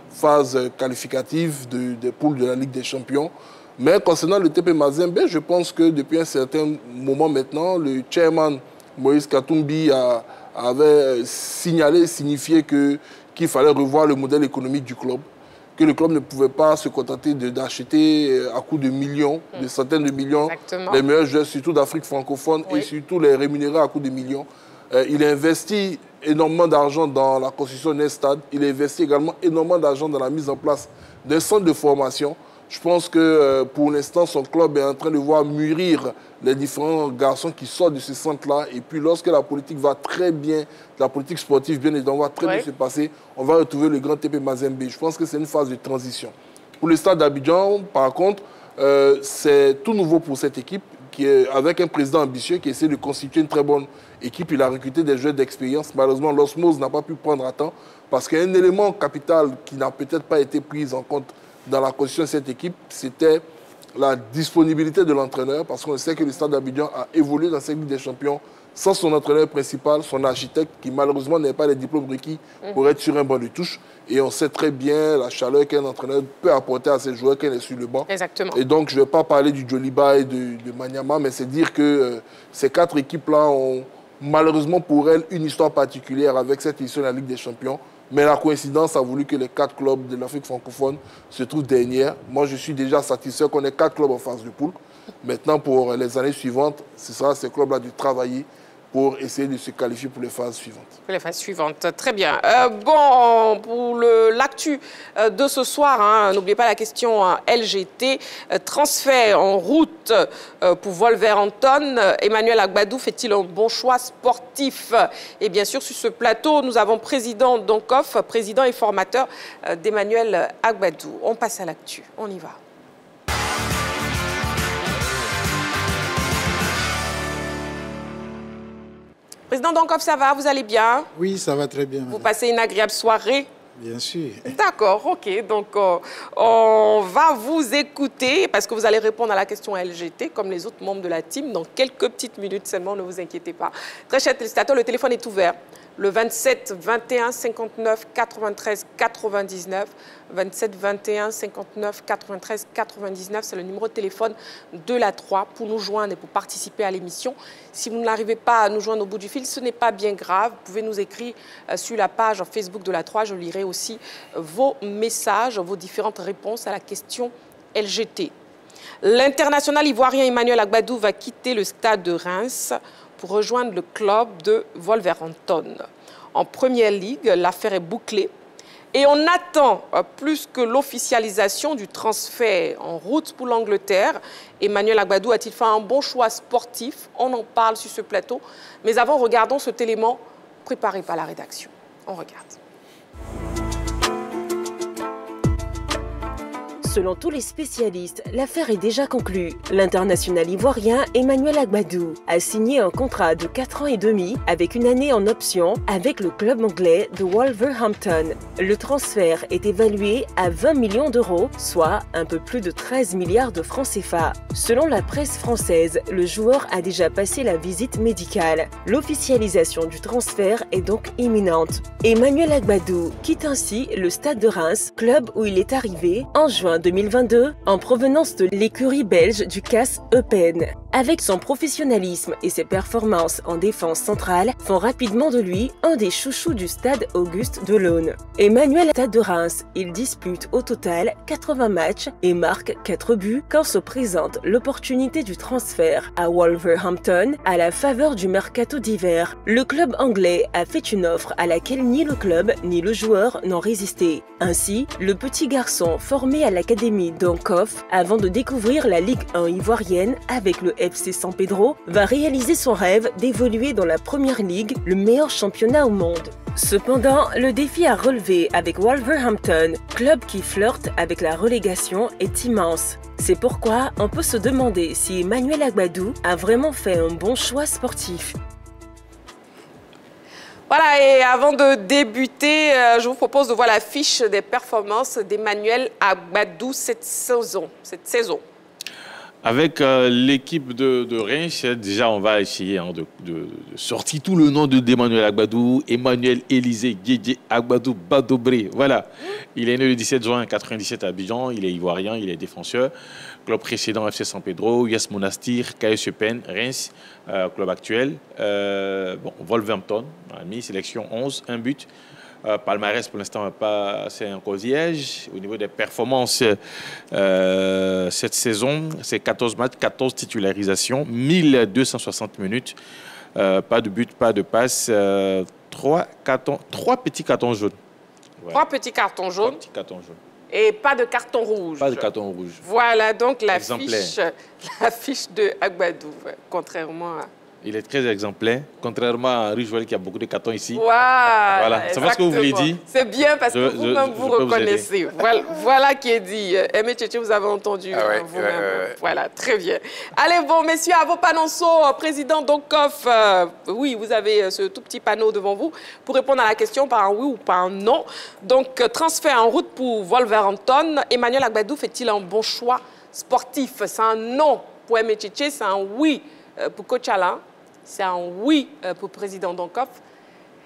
phase qualificative des poules de la Ligue des Champions. Mais concernant le TP Mazembe, je pense que depuis un certain moment maintenant, le chairman Moïse Katumbi avait signifié qu'il fallait revoir le modèle économique du club. que le club ne pouvait pas se contenter d'acheter à coût de millions, de centaines de millions, les meilleurs joueurs, surtout d'Afrique francophone, et surtout les rémunérer à coût de millions. Il a investi énormément d'argent dans la construction d'un stade. Il a investi également énormément d'argent dans la mise en place d'un centre de formation. Je pense que pour l'instant, son club est en train de voir mûrir les différents garçons qui sortent de ce centre-là. Et puis lorsque la politique va très bien, la politique sportive bien évidemment va très bien se passer, on va retrouver le grand TP Mazembe. Je pense que c'est une phase de transition. Pour le stade d'Abidjan, par contre, c'est tout nouveau pour cette équipe, qui est avec un président ambitieux qui essaie de constituer une très bonne équipe. Il a recruté des joueurs d'expérience. Malheureusement, l'osmose n'a pas pu prendre à temps parce qu'il y a un élément capital qui n'a peut-être pas été pris en compte dans la constitution de cette équipe, c'était la disponibilité de l'entraîneur, parce qu'on sait que le Stade d'Abidjan a évolué dans cette Ligue des Champions sans son entraîneur principal, son architecte, qui malheureusement n'avait pas les diplômes requis pour être sur un banc de touche. Et on sait très bien la chaleur qu'un entraîneur peut apporter à ses joueurs quand il est sur le banc. Exactement. Et donc, je ne vais pas parler du Joliba et de Maniama, mais c'est dire que ces quatre équipes-là ont malheureusement pour elles une histoire particulière avec cette édition de la Ligue des Champions. Mais la coïncidence a voulu que les 4 clubs de l'Afrique francophone se trouvent dernières. Moi, je suis déjà satisfait qu'on ait 4 clubs en phase de poule. Maintenant, pour les années suivantes, ce sera ces clubs-là de travailler pour essayer de se qualifier pour les phases suivantes. Pour les phases suivantes, très bien. Bon, pour l'actu de ce soir, n'oubliez pas la question LGT. Transfert en route pour Wolverhampton. Emmanuel Agbadou fait-il un bon choix sportif? Et bien sûr, sur ce plateau, nous avons président d'Oncof, président et formateur d'Emmanuel Agbadou. On passe à l'actu, on y va. Président Donkoff, ça va? Vous allez bien? Oui, ça va très bien. Vous passez une agréable soirée? Bien sûr. D'accord, ok. Donc, on va vous écouter parce que vous allez répondre à la question LGT comme les autres membres de la team dans quelques petites minutes seulement, ne vous inquiétez pas. Très chers téléspectateurs, le téléphone est ouvert. Le 27 21 59 93 99. 27 21 59 93 99, c'est le numéro de téléphone de la 3 pour nous joindre et pour participer à l'émission. Si vous n'arrivez pas à nous joindre au bout du fil, ce n'est pas bien grave. Vous pouvez nous écrire sur la page Facebook de la 3. Je lirai aussi vos messages, vos différentes réponses à la question LGT. L'international ivoirien Emmanuel Agbadou va quitter le stade de Reims pour rejoindre le club de Wolverhampton. En Première Ligue, l'affaire est bouclée. Et on attend plus que l'officialisation du transfert en route pour l'Angleterre. Emmanuel Agbadou a-t-il fait un bon choix sportif? On en parle sur ce plateau. Mais avant, regardons cet élément préparé par la rédaction. On regarde. Selon tous les spécialistes, l'affaire est déjà conclue. L'international ivoirien Emmanuel Agbadou a signé un contrat de 4 ans et demi avec une année en option avec le club anglais de Wolverhampton. Le transfert est évalué à 20 millions d'euros, soit un peu plus de 13 milliards de francs CFA. Selon la presse française, le joueur a déjà passé la visite médicale. L'officialisation du transfert est donc imminente. Emmanuel Agbadou quitte ainsi le stade de Reims, club où il est arrivé en juin 2022 en provenance de l'écurie belge du CAS Eupen. Avec son professionnalisme et ses performances en défense centrale, font rapidement de lui un des chouchous du stade Auguste Delaune. Emmanuel Stade de Reims, il dispute au total 80 matchs et marque 4 buts quand se présente l'opportunité du transfert à Wolverhampton à la faveur du mercato d'hiver. Le club anglais a fait une offre à laquelle ni le club ni le joueur n'ont résisté. Ainsi, le petit garçon formé à l'académie d'Oncof avant de découvrir la Ligue 1 ivoirienne avec le FC San Pedro va réaliser son rêve d'évoluer dans la Première Ligue, le meilleur championnat au monde. Cependant, le défi à relever avec Wolverhampton, club qui flirte avec la relégation, est immense. C'est pourquoi on peut se demander si Emmanuel Agbadou a vraiment fait un bon choix sportif. Voilà, et avant de débuter, je vous propose de voir la fiche des performances d'Emmanuel Agbadou cette saison. Avec l'équipe de Reims, déjà on va essayer de sortir tout le nom d'Emmanuel Agbadou, Emmanuel Élisée Guédié Agbadou Badobré. Voilà, il est né le 17 juin 1997 à Abidjan, il est ivoirien, il est défenseur. Club précédent FC San Pedro, US Monastir, KS Eupen, Reims, club actuel. Wolverhampton, sélection 11, 1 but. Palmarès, pour l'instant, c'est encore vierge. Au niveau des performances, cette saison, c'est 14 matchs, 14 titularisations, 1260 minutes. Pas de but, pas de passe. 3 petits cartons jaunes. Ouais. 3 petits cartons jaunes. 3 petits cartons jaunes. Et pas de carton rouge. Pas de carton rouge. Voilà donc la fiche de Agbadou, contrairement à... Il est très exemplaire, contrairement à Henri Joël qui a beaucoup de cartons ici. Voilà, c'est ce que vous voulez dire. C'est bien parce que vous-même vous reconnaissez. Voilà qui est dit. Aimé Tchétché, vous avez entendu vous-même. Voilà, très bien. Allez, bon, messieurs, à vos panonceaux, président d'ONCOF, oui, vous avez ce tout petit panneau devant vous pour répondre à la question par un oui ou par un non. Donc, transfert en route pour Wolverhampton. Emmanuel Agbadou fait-il un bon choix sportif? C'est un non pour Aimé Tchétché, c'est un oui pour Coach Alain. C'est un oui pour le président d'ONCOF.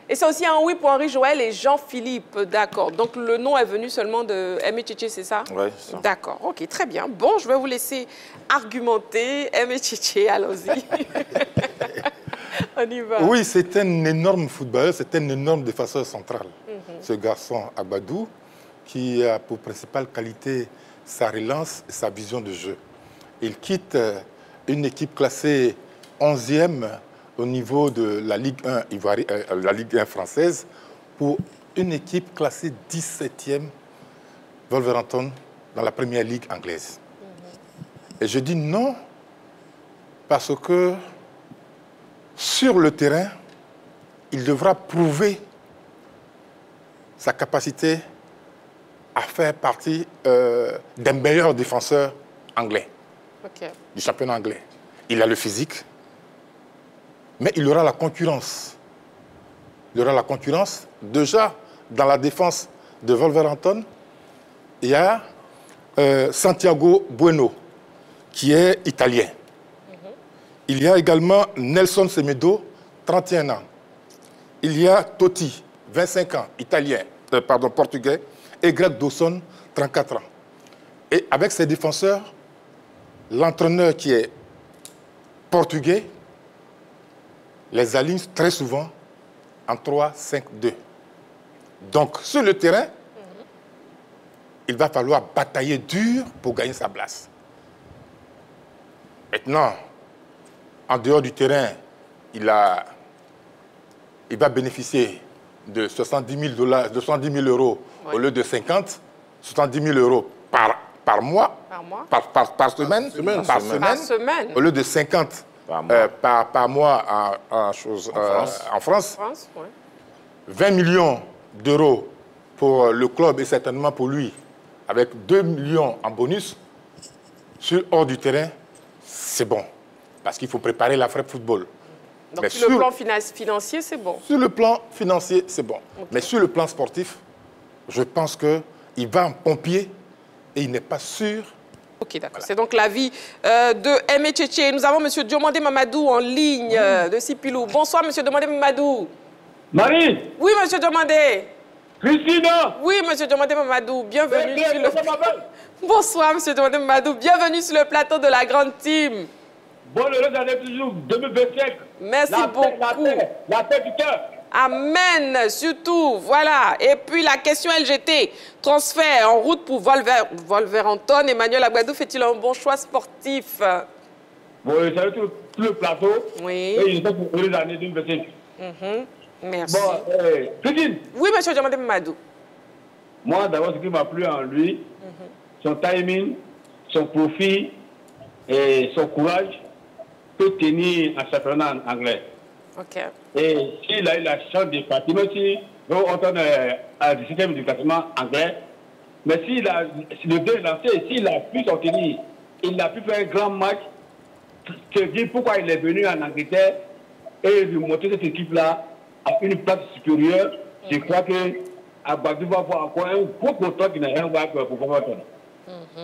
Et c'est aussi un oui pour Henri Joël et Jean-Philippe. D'accord. Donc, le nom est venu seulement de Aimé Tchétché, c'est ça? Oui, c'est ça. D'accord. OK, très bien. Bon, je vais vous laisser argumenter. Aimé Tchétché, allons-y. On y va. Oui, c'est un énorme footballeur, c'est un énorme défenseur central. Ce garçon, Agbadou, qui a pour principale qualité sa relance et sa vision de jeu. Il quitte une équipe classée 11e au niveau de la Ligue 1, la Ligue 1 française, pour une équipe classée 17e, Wolverhampton, dans la première ligue anglaise. Et je dis non, parce que sur le terrain, il devra prouver sa capacité à faire partie des meilleurs défenseurs anglais, du championnat anglais. Il a le physique, mais il aura la concurrence. Il aura la concurrence. Déjà, dans la défense de Wolverhampton, il y a Santiago Bueno, qui est italien. Il y a également Nelson Semedo, 31 ans. Il y a Totti, 25 ans, italien, portugais, et Greg Dawson, 34 ans. Et avec ces défenseurs, l'entraîneur qui est portugais les aligne très souvent en 3-5-2. Donc, sur le terrain, il va falloir batailler dur pour gagner sa place. Maintenant, en dehors du terrain, il va bénéficier de 70 000 € au lieu de 50, 70 000 € par mois, par semaine, au lieu de 50 par mois en France. 20 millions d'euros pour le club et certainement pour lui, avec 2 millions en bonus. Hors du terrain, c'est bon. Parce qu'il faut préparer l'après-football. Donc sur le plan financier, c'est bon. Sur le plan financier, c'est bon. Mais sur le plan sportif, je pense qu'il va en pompier et il n'est pas sûr. Ok, d'accord. Voilà. C'est donc l'avis de Aimé Tchétché. Nous avons M. Diomandé Mamadou en ligne de Sipilou. Bonsoir, M. Diomandé Mamadou. Marie. Oui, M. Diomandé. Christina. Oui, M. Diomandé Mamadou. Bienvenue sur le... Bonsoir, M. Diomandé Mamadou. Bienvenue sur le plateau de la grande team. Bonne heureuse année toujours, 2025. Merci beaucoup. La paix du cœur. Amen, surtout, voilà. Et puis la question LGT, transfert en route pour Wolverhampton. Emmanuel Agbadou fait-il un bon choix sportif? Bon, salut tout le plateau. Oui. Et je souhaite une heureuse année 2025. Merci. Bon, Christine. Oui, monsieur Diomandé Mamadou. Moi, d'abord, ce qui m'a plu en lui, son timing, son profil et son courage peut tenir un championnat anglais. Ok. Et s'il a eu la chance de partir, même si on entend à 17e du classement anglais, mais s'il a le deux lancé, s'il a pu s'en tenir, il a pu faire un grand match, se dire pourquoi il est venu en Angleterre et lui montrer cette équipe-là à une place supérieure, je crois que Agbadou va avoir encore un gros contrat qui n'a rien à voir pour Wolverhampton.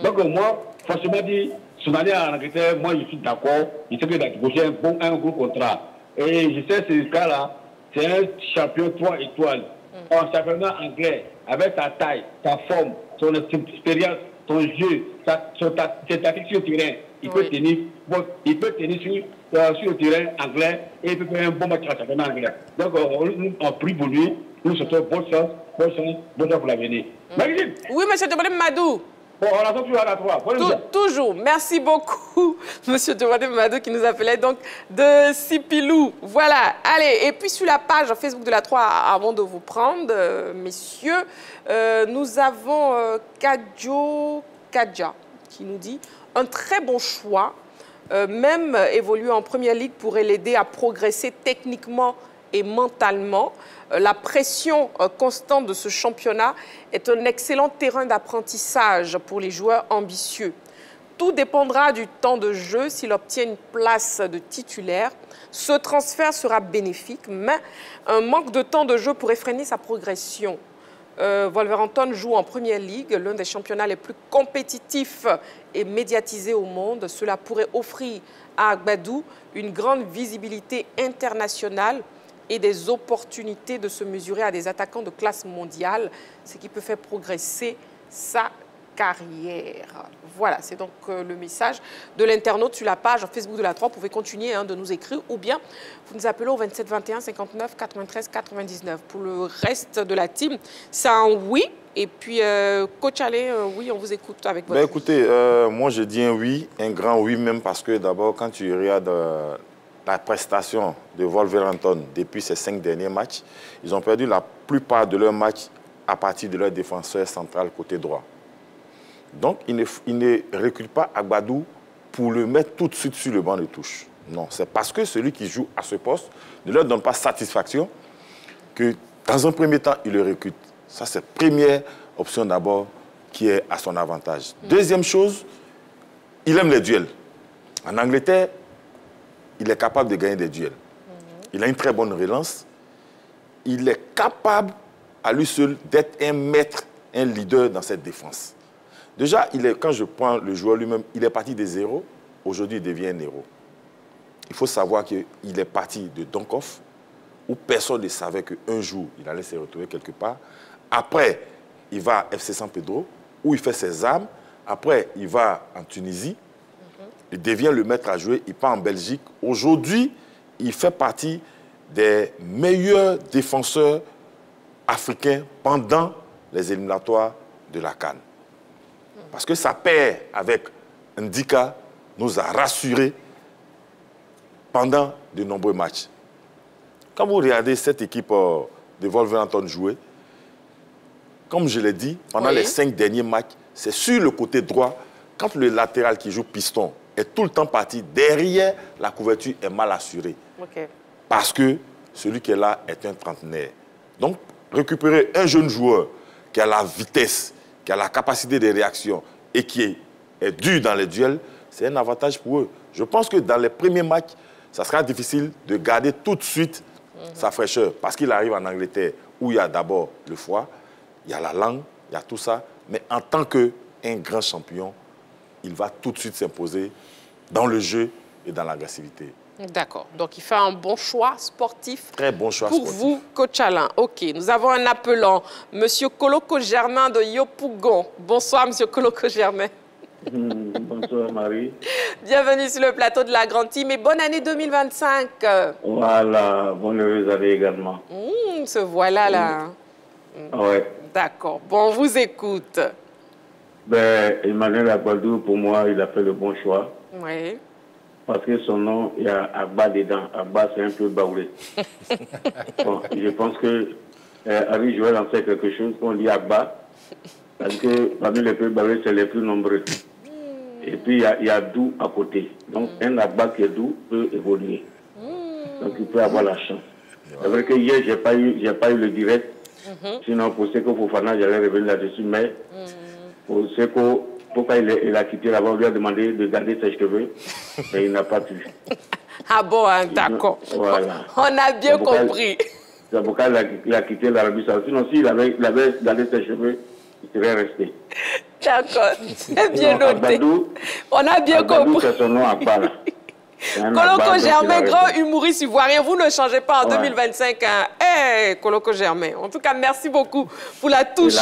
Donc moi, franchement dit, son année en Angleterre, moi je suis d'accord, je sais que l'année prochaine, un gros contrat. Et je sais que ce cas-là, c'est un champion 3 étoiles. En championnat anglais, avec sa taille, sa forme, son expérience, son jeu, ses tactiques sur le terrain, il peut tenir, sur le terrain anglais et il peut faire un bon match en championnat anglais. Donc on prie pour lui nous souhaitons bonne chance pour l'avenir. Oui, monsieur Demodé Madou. Bon, on attend toujours à la 3. Toujours. Merci beaucoup, monsieur Demodé Madou, qui nous appelait donc de Sipilou. Voilà. Allez, et puis sur la page Facebook de la 3, avant de vous prendre, messieurs, nous avons Kadjo Kadja qui nous dit un très bon choix. Même évoluer en première ligue pourrait l'aider à progresser techniquement et mentalement. La pression constante de ce championnat est un excellent terrain d'apprentissage pour les joueurs ambitieux. Tout dépendra du temps de jeu. S'il obtient une place de titulaire, ce transfert sera bénéfique, mais un manque de temps de jeu pourrait freiner sa progression. Wolverhampton joue en Première Ligue, l'un des championnats les plus compétitifs et médiatisés au monde. Cela pourrait offrir à Agbadou une grande visibilité internationale et des opportunités de se mesurer à des attaquants de classe mondiale, ce qui peut faire progresser sa carrière. Voilà, c'est donc le message de l'internaute sur la page Facebook de la 3. Vous pouvez continuer de nous écrire ou bien vous nous appelez au 27 21 59 93 99. Pour le reste de la team, c'est un oui. Et puis, coach Alain, oui, on vous écoute avec votre... Écoutez, moi je dis un oui, un grand oui même parce que d'abord, quand tu regardes la prestation de Wolverhampton depuis ces 5 derniers matchs, ils ont perdu la plupart de leurs matchs à partir de leur défenseur central côté droit. Donc, il ne recule pas Agbadou pour le mettre tout de suite sur le banc de touche. Non, c'est parce que celui qui joue à ce poste ne leur donne pas satisfaction que, dans un premier temps, il le recrute. Ça, c'est la première option d'abord qui est à son avantage. Deuxième chose, il aime les duels. En Angleterre, il est capable de gagner des duels. Il a une très bonne relance. Il est capable, à lui seul, d'être un maître, un leader dans cette défense. Déjà, quand je prends le joueur lui-même, il est parti de zéro. Aujourd'hui, il devient un héros. Il faut savoir qu'il est parti de Donkoff, où personne ne savait qu'un jour, il allait se retrouver quelque part. Après, il va à FC San Pedro, où il fait ses armes. Après, il va en Tunisie. Il devient le maître à jouer. Il part en Belgique. Aujourd'hui, il fait partie des meilleurs défenseurs africains pendant les éliminatoires de la CAN. Parce que sa paire avec Ndika nous a rassurés pendant de nombreux matchs. Quand vous regardez cette équipe de Wolverhampton jouer, comme je l'ai dit, pendant les 5 derniers matchs, c'est sur le côté droit, quand le latéral qui joue piston est tout le temps parti, derrière, la couverture est mal assurée. Parce que celui qui est là est un trentenaire. Donc, récupérer un jeune joueur qui a la vitesse, qui a la capacité de réaction et qui est dur dans les duels, c'est un avantage pour eux. Je pense que dans les premiers matchs, ça sera difficile de garder tout de suite sa fraîcheur. Parce qu'il arrive en Angleterre où il y a d'abord le foie, il y a la langue, il y a tout ça. Mais en tant qu'un grand champion, il va tout de suite s'imposer dans le jeu et dans l'agressivité. D'accord. Donc, il fait un bon choix sportif. Très bon choix pour sportif. vous, coach Alain. OK. Nous avons un appelant, Monsieur Koloko Germain de Yopougon. Bonsoir, Monsieur Koloko Germain. Bonsoir, Marie. Bienvenue sur le plateau de la Grande Team et bonne année 2025. Voilà, bonne heureuse année également. Ce voilà là. Ouais. D'accord. Bon, on vous écoute. Ben, Emmanuel Agbadou, pour moi, il a fait le bon choix. Oui. Parce que son nom, il y a Agba dedans. Agba, c'est un peu baoulé. Bon, je pense que Harry Joël en sait quelque chose quand on dit Agba. Parce que parmi les plus baoulés, c'est les plus nombreux. Et puis, il y a Dou à côté. Donc, un Agba qui est Dou peut évoluer. Donc, il peut avoir la chance. C'est vrai que hier, je n'ai pas eu le direct. Sinon, pour Seko Fofana, j'allais revenir là-dessus. Mais pour Seko, pourquoi il a quitté là-bas, on lui a demandé de garder ses cheveux, mais il n'a pas pu. Ah bon, hein, d'accord. Voilà. On a bien compris. C'est pourquoi il a quitté l'Arabie Saoudite. Sinon, s'il avait gardé ses cheveux, il serait resté. D'accord, c'est bien noté. Agbadou, on a bien compris. C'est son nom à part, là. Koloko Germain, grand humoriste ivoirien, vous ne changez pas en 2025. Hein. Hey, Koloko Germain. En tout cas, merci beaucoup pour la touche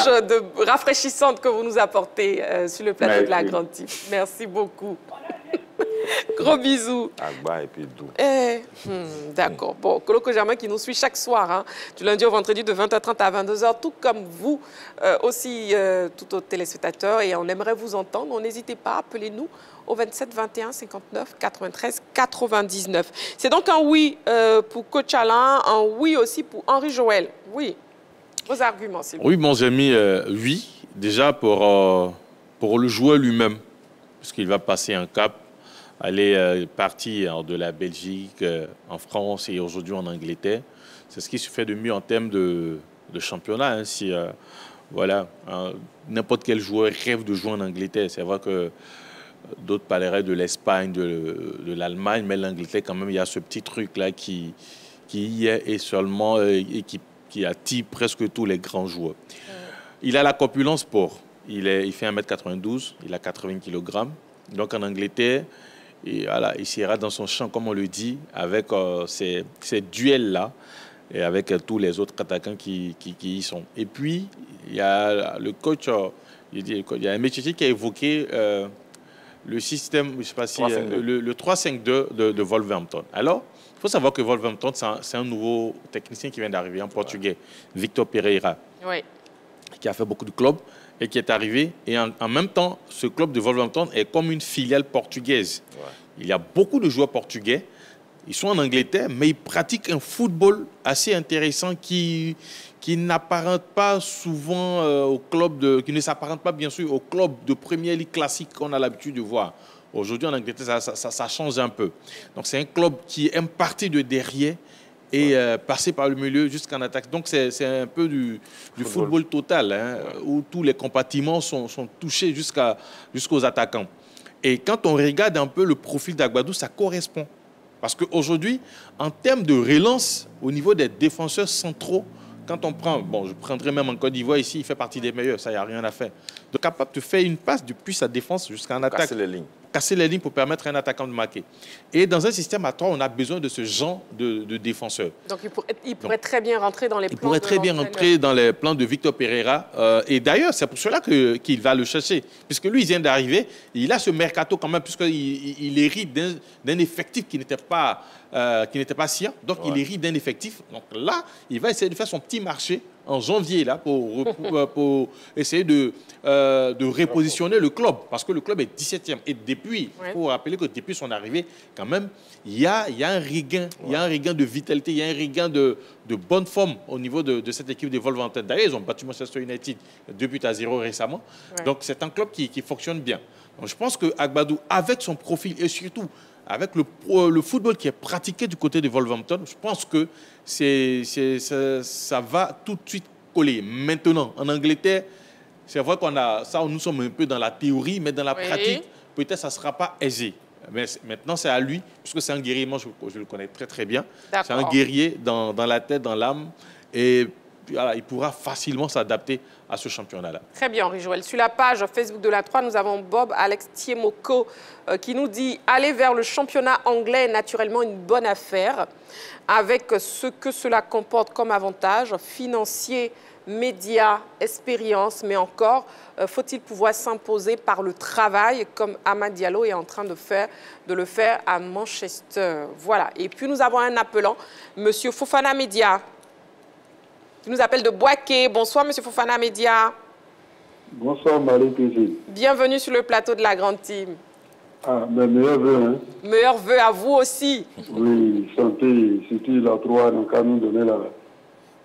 rafraîchissante que vous nous apportez sur le plateau de la Grande Team. Merci beaucoup. Gros bisous. Agba et puis Dou. D'accord. Bon, Koloko Germain qui nous suit chaque soir, hein, du lundi au vendredi de 20h30 à 22h, tout comme vous aussi, tout aux téléspectateurs. Et on aimerait vous entendre. N'hésitez pas, appelez-nous au 27 21 59 93 99. C'est donc un oui pour Coach Alain, un oui aussi pour Henri Joël. Oui. Vos arguments, s'il vous plaît. Oui, bon, j'ai mis oui, déjà pour le joueur lui-même, puisqu'il va passer un cap, aller partir de la Belgique, en France et aujourd'hui en Angleterre. C'est ce qui se fait de mieux en termes de championnat. Hein, si, voilà, n'importe quel joueur rêve de jouer en Angleterre. C'est vrai que d'autres parleraient de l'Espagne, de l'Allemagne, mais l'Angleterre, quand même, il y a ce petit truc-là qui y est et seulement et qui attire presque tous les grands joueurs. Il a la corpulence pour. Il fait 1m92, il a 80 kg. Donc en Angleterre, et voilà, il sera dans son champ, comme on le dit, avec ces duels-là et avec tous les autres attaquants qui y sont. Et puis, il y a le coach, il y a un métier qui a évoqué le système, je ne sais pas si, le 3-5-2 de Wolverhampton. Alors, il faut savoir que Wolverhampton, c'est un nouveau technicien qui vient d'arriver, un Portugais, Victor Pereira, qui a fait beaucoup de clubs et qui est arrivé. Et en même temps, ce club de Wolverhampton est comme une filiale portugaise. Il y a beaucoup de joueurs portugais. Ils sont en Angleterre, mais ils pratiquent un football assez intéressant qui n'apparente pas souvent au club qui ne s'apparente pas bien sûr au club de Premier League classique qu'on a l'habitude de voir. Aujourd'hui, en Angleterre, ça change un peu. Donc, c'est un club qui aime partir de derrière et passer par le milieu jusqu'en attaque. Donc, c'est un peu du football total, hein, où tous les compartiments sont touchés jusqu'aux attaquants. Et quand on regarde un peu le profil d'Agbadou, ça correspond. Parce qu'aujourd'hui, en termes de relance, au niveau des défenseurs centraux, quand on prend, bon, je prendrais même en Côte d'Ivoire ici, il fait partie des meilleurs, ça, il n'y a rien à faire. Donc, capable de faire une passe depuis sa défense jusqu'en attaque. Casser les lignes. Casser les lignes pour permettre à un attaquant de marquer. Et dans un système à 3, on a besoin de ce genre de défenseur. Donc, il pourrait très bien rentrer dans les plans. Il pourrait très bien rentrer dans les plans de Victor Pereira. Et d'ailleurs, c'est pour cela qu'il va le chercher. Puisque lui, il vient d'arriver, il a ce mercato quand même, puisqu'il hérite d'un effectif qui n'était pas sien. Donc, il hérite d'un effectif. Donc là, il va essayer de faire son petit marché en janvier là, pour essayer de repositionner le club. Parce que le club est 17e. Et depuis, il faut rappeler que depuis son arrivée, quand même, il y a un regain. Il y a un regain de vitalité, il y a un regain de bonne forme au niveau de cette équipe de Wolverhampton. D'ailleurs, ils ont battu Manchester United 2-0 récemment. Donc, c'est un club qui fonctionne bien. Donc, je pense que Agbadou, avec son profil et surtout avec le football qui est pratiqué du côté de Wolverhampton, je pense que ça va tout de suite coller. Maintenant, en Angleterre, c'est vrai nous sommes un peu dans la théorie, mais dans la pratique, peut-être ça ne sera pas aisé. Mais maintenant, c'est à lui, puisque c'est un guerrier, moi je le connais très très bien. C'est un guerrier dans la tête, dans l'âme, et voilà, il pourra facilement s'adapter à ce championnat-là. Très bien, Henri Joël. Sur la page Facebook de la 3, nous avons Bob Alex Tiemoko qui nous dit « Aller vers le championnat anglais est naturellement une bonne affaire, avec ce que cela comporte comme avantage financier, médias, expérience, mais encore, faut-il pouvoir s'imposer par le travail, comme Amad Diallo est en train de le faire à Manchester. » Voilà. Et puis, nous avons un appelant, M. Fofana Média, qui nous appelle de Boaké. Bonsoir, M. Fofana Média. Bonsoir, Marie-Pézine. Bienvenue sur le plateau de la Grande Team. Ah, mes meilleurs vœux, hein. Meilleurs vœux à vous aussi. Oui, santé, surtout la 3, donc à nous donner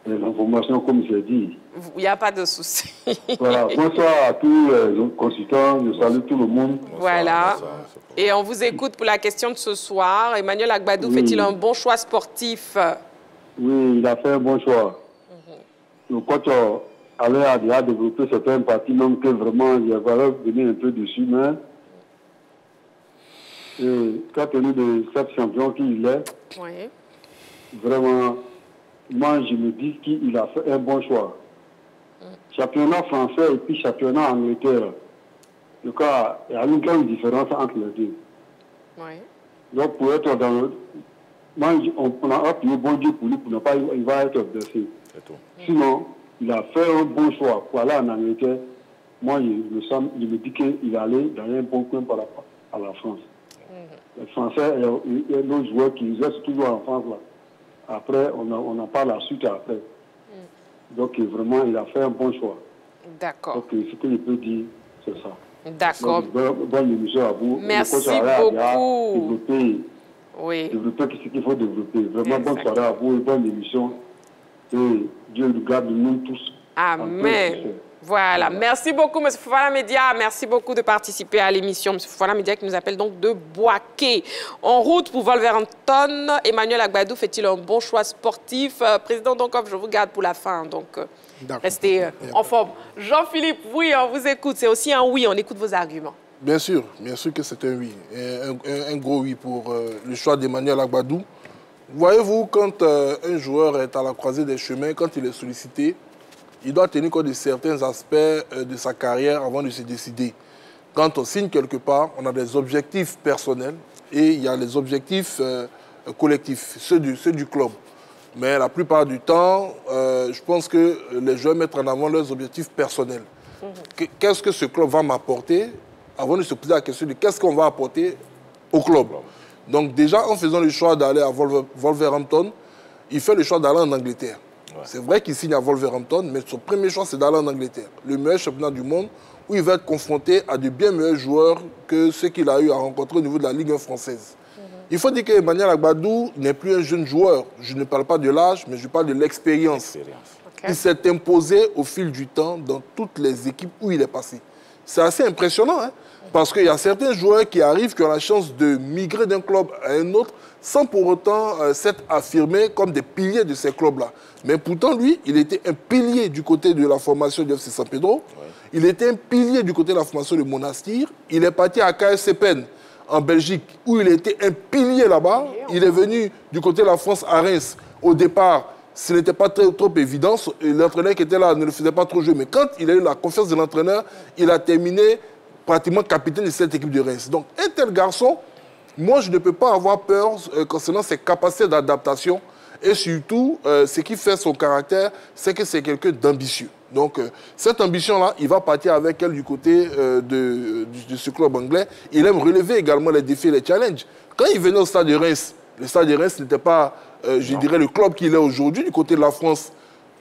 l'information comme j'ai dit. Il n'y a pas de souci. Voilà, bonsoir à tous les consultants, je salue tout le monde. Voilà. Et on vous écoute pour la question de ce soir. Emmanuel Agbadou fait-il un bon choix sportif? Oui, il a fait un bon choix. Le coach avait déjà développé certaines parties, même que vraiment, il va venir un peu dessus, mais compte tenu de cette champion qu'il est, vraiment, moi, je me dis qu'il a fait un bon choix. Championnat français et puis championnat Angleterre. En tout cas, il y a une grande différence entre les deux. Donc, pour être dans le... Moi, on a appuyé bon Dieu pour lui, pour ne pas... Il va être blessé. Sinon, il a fait un bon choix pour aller en Angleterre. Moi, je me dis qu'il allait dans un bon coin par rapport à la France. Les Français, il y a d'autres joueurs qui restent toujours en France. Là. Après, on en parle la suite après. Donc, vraiment, il a fait un bon choix. D'accord. Donc, ce que je peux dire, c'est ça. D'accord. Bonne émission à vous. Merci beaucoup. Développer ce qu'il faut développer. Vraiment, bonne soirée à vous et bonne émission. Et Dieu nous garde nous tous. Amen. Voilà. Merci beaucoup, M. Fofana Média. Merci beaucoup de participer à l'émission. M. Fofana Média qui nous appelle donc de Boaké. En route pour Wolverhampton, Emmanuel Agbadou fait-il un bon choix sportif? Président Donkov, je vous garde pour la fin. Donc, restez en forme. Jean-Philippe, oui, on vous écoute. C'est aussi un oui. On écoute vos arguments. Bien sûr que c'est un oui. Un gros oui pour le choix d'Emmanuel Agbadou. Voyez-vous, quand un joueur est à la croisée des chemins, quand il est sollicité, il doit tenir compte de certains aspects de sa carrière avant de se décider. Quand on signe quelque part, on a des objectifs personnels et il y a les objectifs collectifs, ceux du club. Mais la plupart du temps, je pense que les joueurs mettent en avant leurs objectifs personnels. Qu'est-ce que ce club va m'apporter avant de se poser la question de qu'est-ce qu'on va apporter au club. Donc déjà, en faisant le choix d'aller à Wolverhampton, il fait le choix d'aller en Angleterre. Ouais. C'est vrai qu'il signe à Wolverhampton, mais son premier choix, c'est d'aller en Angleterre. Le meilleur championnat du monde, où il va être confronté à de bien meilleurs joueurs que ceux qu'il a eu à rencontrer au niveau de la Ligue 1 française. Il faut dire qu'Emmanuel Agbadou n'est plus un jeune joueur. Je ne parle pas de l'âge, mais je parle de l'expérience. Il s'est imposé au fil du temps dans toutes les équipes où il est passé. C'est assez impressionnant, hein, parce qu'il y a certains joueurs qui arrivent, qui ont la chance de migrer d'un club à un autre, sans pour autant s'être affirmés comme des piliers de ces clubs-là. Mais pourtant, lui, il était un pilier du côté de la formation du FC San Pedro. Ouais. Il était un pilier du côté de la formation de Monastir. Il est parti à KSC Penn, en Belgique, où il était un pilier là-bas. Il est venu du côté de la France à Reims. Au départ, ce n'était pas trop évident. L'entraîneur qui était là ne le faisait pas trop jouer. Mais quand il a eu la confiance de l'entraîneur, il a terminé pratiquement capitaine de cette équipe de Reims. Donc, un tel garçon, moi, je ne peux pas avoir peur concernant ses capacités d'adaptation. Et surtout, ce qui fait son caractère, c'est que c'est quelqu'un d'ambitieux. Donc, cette ambition-là, il va partir avec elle du côté de ce club anglais. Il aime relever également les défis et les challenges. Quand il venait au Stade de Reims, le Stade de Reims n'était pas, je dirais, le club qu'il est aujourd'hui du côté de la France.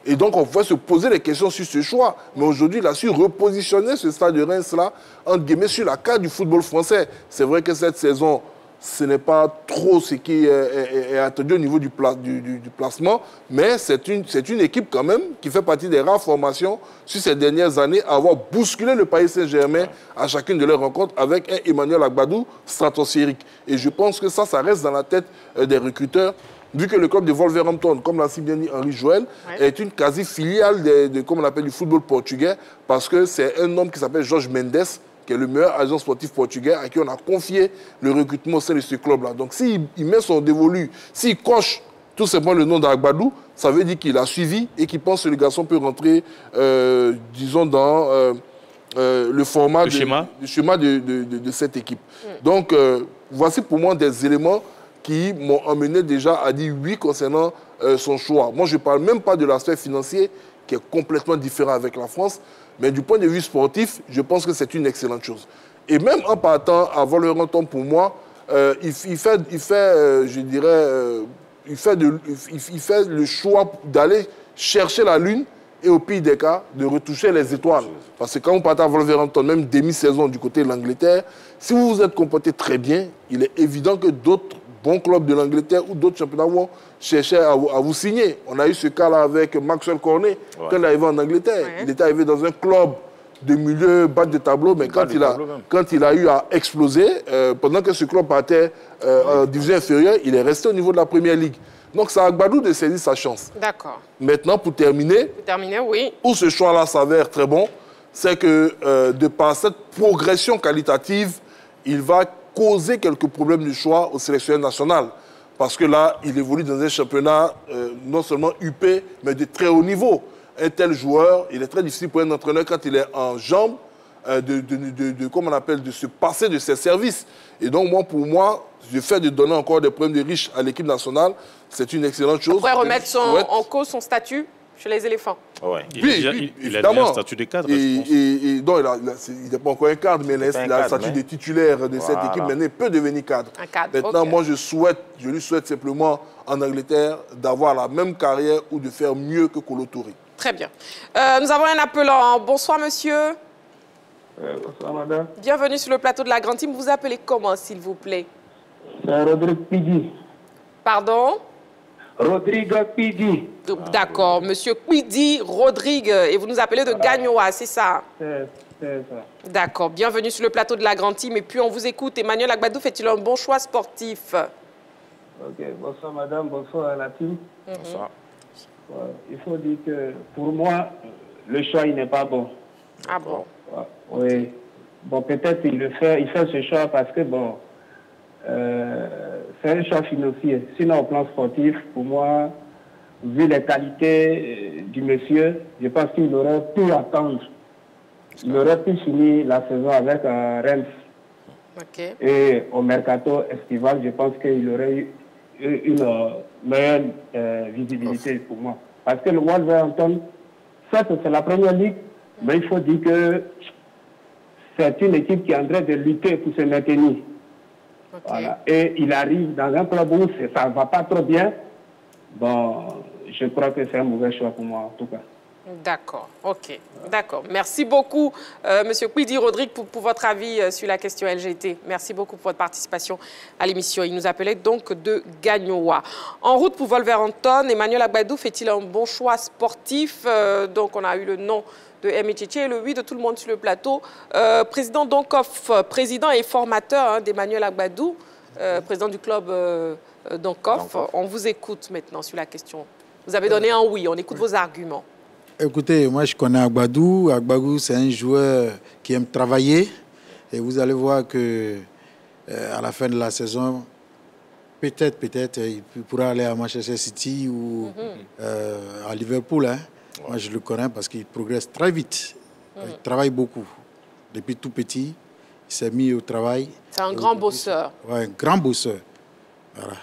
Et donc, on pouvait se poser des questions sur ce choix. Mais aujourd'hui, il a su repositionner ce Stade de Reims-là, entre guillemets, sur la carte du football français. C'est vrai que cette saison, ce n'est pas trop ce qui est attendu au niveau du placement, mais c'est une équipe quand même qui fait partie des rares formations sur ces dernières années à avoir bousculé le Paris Saint-Germain à chacune de leurs rencontres avec un Emmanuel Agbadou stratosphérique. Et je pense que ça reste dans la tête des recruteurs, vu que le club de Wolverhampton, comme l'a si bien dit Henri Joël, est une quasi-filiale comme on appelle, du football portugais, parce que c'est un homme qui s'appelle Jorge Mendes, qui est le meilleur agent sportif portugais, à qui on a confié le recrutement au sein de ce club-là. Donc s'il met son dévolu, s'il coche tout simplement le nom d'Agbadou, ça veut dire qu'il a suivi et qu'il pense que le garçon peut rentrer, disons, dans le format, le schéma de cette équipe. Donc voici pour moi des éléments qui m'ont amené déjà à dire oui concernant son choix. Moi, je ne parle même pas de l'aspect financier qui est complètement différent avec la France. Mais du point de vue sportif, je pense que c'est une excellente chose. Et même en partant à Wolverhampton, pour moi, il fait le choix d'aller chercher la lune et au pire des cas, de retoucher les étoiles. Parce que quand vous partez à Wolverhampton, même demi-saison du côté de l'Angleterre, si vous vous êtes comporté très bien, il est évident que d'autres bons clubs de l'Angleterre ou d'autres championnats vont chercher à vous signer. On a eu ce cas-là avec Maxwell Cornet, quand il est arrivé en Angleterre. Il était arrivé dans un club de milieu bas de tableau, mais quand il a eu à exploser, pendant que ce club partait en division inférieure, il est resté au niveau de la Première Ligue. Donc c'est à Agbadou de saisir sa chance. D'accord. Maintenant, pour terminer, oui. Où ce choix-là s'avère très bon, c'est que de par cette progression qualitative, il va causer quelques problèmes de choix au sélectionneur national. Parce que là, il évolue dans un championnat non seulement UP, mais de très haut niveau. Un tel joueur, il est très difficile pour un entraîneur quand il est en jambes, comment on appelle, de se passer de ses services. Et donc, pour moi, le fait de donner encore des problèmes de riches à l'équipe nationale, c'est une excellente chose. On pourrait remettre en cause son statut chez les éléphants. Ouais. Il a déjà un statut de cadre, je pense. Non, il n'est pas encore un cadre, mais il a le statut de titulaire de cette équipe. Maintenant, il peut devenir cadre. Un cadre. Maintenant, moi, je lui souhaite simplement en Angleterre d'avoir la même carrière ou de faire mieux que Kolo Touré. Très bien. Nous avons un appelant. Bonsoir, monsieur. Bonsoir, madame. Bienvenue sur le plateau de la Grande Team. Vous appelez comment, s'il vous plaît? C'est Rodrigue Pidi. Pardon? Rodrigue Pidi. D'accord, monsieur Pidi Rodrigue. Et vous nous appelez de Gagnoa, c'est ça? C'est ça. D'accord. Bienvenue sur le plateau de la Grande Team. Et puis, on vous écoute. Emmanuel Agbadou fait-il un bon choix sportif? Ok, bonsoir, madame. Bonsoir à la team. Bonsoir. Il faut dire que, pour moi, le choix, il n'est pas bon. Ah bon? Oui. Bon, peut-être il fait ce choix parce que, bon, c'est un choix financier. Sinon, au plan sportif, pour moi, vu les qualités du monsieur, je pense qu'il aurait pu attendre. Il aurait pu finir la saison avec Reims. Okay. Et au mercato estival, je pense qu'il aurait eu une meilleure visibilité pour moi. Parce que le Wolverhampton, certes, c'est la première ligue, mais il faut dire que c'est une équipe qui est en train de lutter pour se maintenir. Okay. Voilà. Et il arrive dans un club où ça ne va pas trop bien. Bon, je crois que c'est un mauvais choix pour moi, en tout cas. D'accord, ok, d'accord. Merci beaucoup, monsieur Pidi Rodrigue, pour votre avis sur la question LGT. Merci beaucoup pour votre participation à l'émission. Il nous appelait donc de Gagnoa. En route pour Wolverhampton, Emmanuel Agbadou fait-il un bon choix sportif? Donc, on a eu le nom de Aimé Tchétché et le oui de tout le monde sur le plateau. Président Donkoff, président et formateur d'Emmanuel Agbadou, président du club Donkoff. On vous écoute maintenant sur la question. Vous avez donné un oui, on écoute vos arguments. Écoutez, moi je connais Agbadou. Agbadou, c'est un joueur qui aime travailler. Et vous allez voir que à la fin de la saison, peut-être, il pourra aller à Manchester City ou à Liverpool. Hein. Ouais. Moi, je le connais parce qu'il progresse très vite. Il travaille beaucoup. Depuis tout petit, il s'est mis au travail. C'est un grand bosseur. Oui, un grand bosseur. Voilà.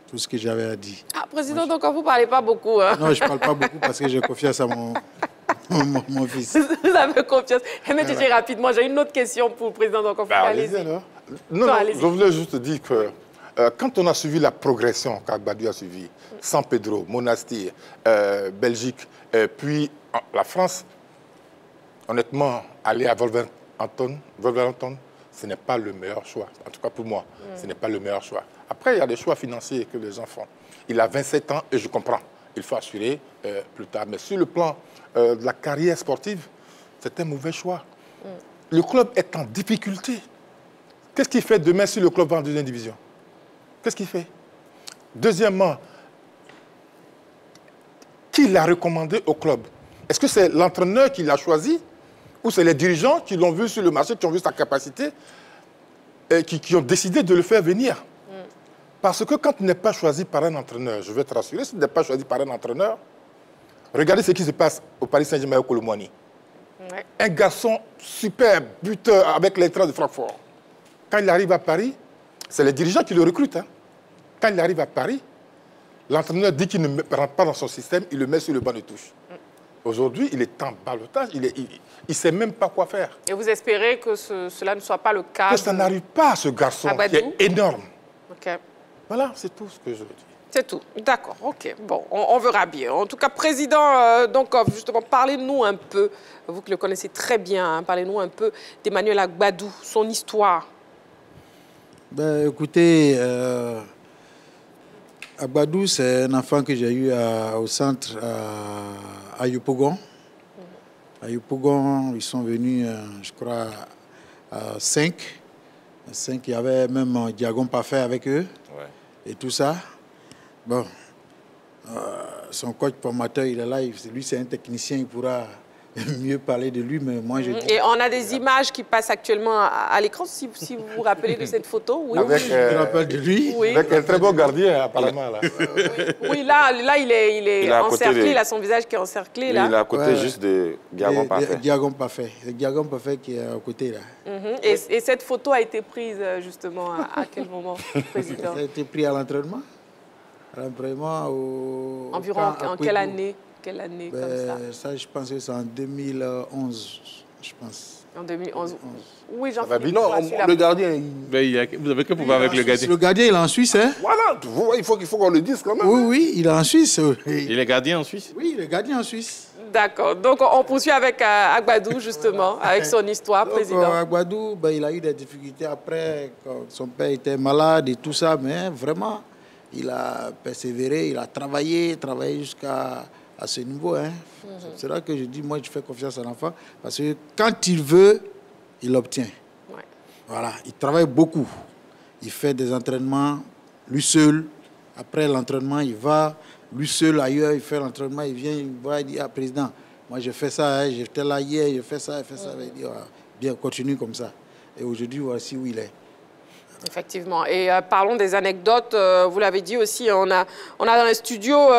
Tout ce que j'avais à dire. Ah, président, donc vous ne parlez pas beaucoup. Hein? Non, je ne parle pas beaucoup parce que j'ai confiance à mon fils. Vous avez confiance. Mais voilà. Rapidement, j'ai une autre question pour le président. Donc, allez-y. Non, je voulais juste dire que quand on a suivi la progression qu'Agbadou a suivie, San Pedro, Monastir, Belgique, puis la France, honnêtement, aller à Wolverhampton, ce n'est pas le meilleur choix. En tout cas pour moi, ce n'est pas le meilleur choix. Après, il y a des choix financiers que les gens font. Il a 27 ans et je comprends. Il faut assurer plus tard. Mais sur le plan de la carrière sportive, c'est un mauvais choix. Le club est en difficulté. Qu'est-ce qu'il fait demain si le club va en deuxième division? Qu'est-ce qu'il fait? Deuxièmement, qui l'a recommandé au club? Est-ce que c'est l'entraîneur qui l'a choisi ou c'est les dirigeants qui l'ont vu sur le marché, qui ont vu sa capacité et qui ont décidé de le faire venir? Parce que quand tu n'es pas choisi par un entraîneur, je vais te rassurer, si tu n'es pas choisi par un entraîneur, regardez ce qui se passe au Paris Saint-Germain au Colomboigny. Ouais. Un garçon superbe, buteur avec l'Eintracht de Francfort. Quand il arrive à Paris, c'est les dirigeants qui le recrutent. Hein. Quand il arrive à Paris, l'entraîneur dit qu'il ne rentre pas dans son système, il le met sur le banc de touche. Aujourd'hui, il est en ballottage, il ne sait même pas quoi faire. Et vous espérez que cela ne soit pas le cas? Que ça n'arrive pas à ce garçon qui est énorme. Okay. Voilà, c'est tout ce que je veux dire. C'est tout, d'accord, ok. Bon, on verra bien. En tout cas, président Donkoff, justement, parlez-nous un peu, vous qui le connaissez très bien, hein, parlez-nous un peu d'Emmanuel Agbadou, son histoire. Ben, écoutez, Agbadou, c'est un enfant que j'ai eu au centre à Yopougon. À Yopougon, ils sont venus, je crois, à 5. Il y avait même Diagon Parfait avec eux. Ouais. Et tout ça. Bon, son coach formateur, il est là. Lui, c'est un technicien, il pourra mieux parler de lui, mais moi, je dis... Et on a des images qui passent actuellement à l'écran, si vous vous rappelez de cette photo. Oui, avec, je me rappelle de lui. Oui. Avec un très beau gardien, apparemment. Là. Oui, là il est encerclé, il a son visage qui est encerclé. Là. Il est à côté juste de Diagon Parfait. Diagon Parfait. C'est Diagon Parfait qui est à côté, là. Et cette photo a été prise, justement, à quel moment, président? Ça a été pris à l'entraînement. À l'entraînement Environ en quelle année? quelle année Ben, comme ça? Ça, je pense que c'est en 2011, je pense. En 2011. Oui, Jean-Philippe. Non, le gardien... Vous avez que pouvoir avec le gardien. Le gardien, il est en Suisse, hein? Voilà, il faut qu'on le dise quand même. Oui, oui, il est en Suisse. Il est gardien en Suisse? Oui, il est gardien en Suisse. D'accord. Donc, on poursuit avec Agbadou, justement, avec son histoire, Donc, président. Agbadou, ben, il a eu des difficultés après, quand son père était malade et tout ça, mais vraiment, il a persévéré, il a travaillé jusqu'à ce niveau. Hein. C'est là que je dis, moi, je fais confiance à l'enfant, parce que quand il veut, il l'obtient. Ouais. Voilà, il travaille beaucoup. Il fait des entraînements, lui seul. Après l'entraînement, il va, lui seul ailleurs, il fait l'entraînement, il vient, il voit, il dit, ah, président, moi, je fais ça, hein, j'étais là hier, je fais ça, Il dit, ah, bien, continue comme ça. Et aujourd'hui, voici où il est. Effectivement. Et parlons des anecdotes. Vous l'avez dit aussi, on a dans les studios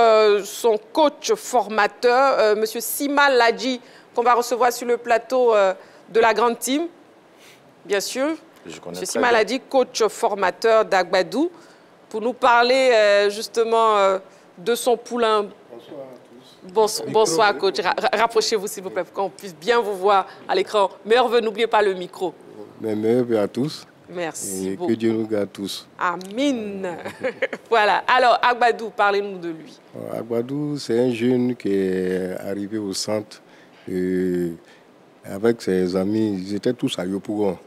son coach formateur, M. Sima Ladji, qu'on va recevoir sur le plateau de la grande team, bien sûr. M. Sima Ladji, coach formateur d'Agbadou, pour nous parler justement de son poulain. Bonsoir à tous. Bonsoir, coach. Rapprochez-vous, s'il vous plaît, pour qu'on puisse bien vous voir à l'écran. Merveille, n'oubliez pas le micro. Merveille à tous. Merci et beaucoup. Que Dieu nous garde tous. Amin. Voilà. Alors, Agbadou, parlez-nous de lui. Agbadou, c'est un jeune qui est arrivé au centre avec ses amis. Ils étaient tous à Yopougon.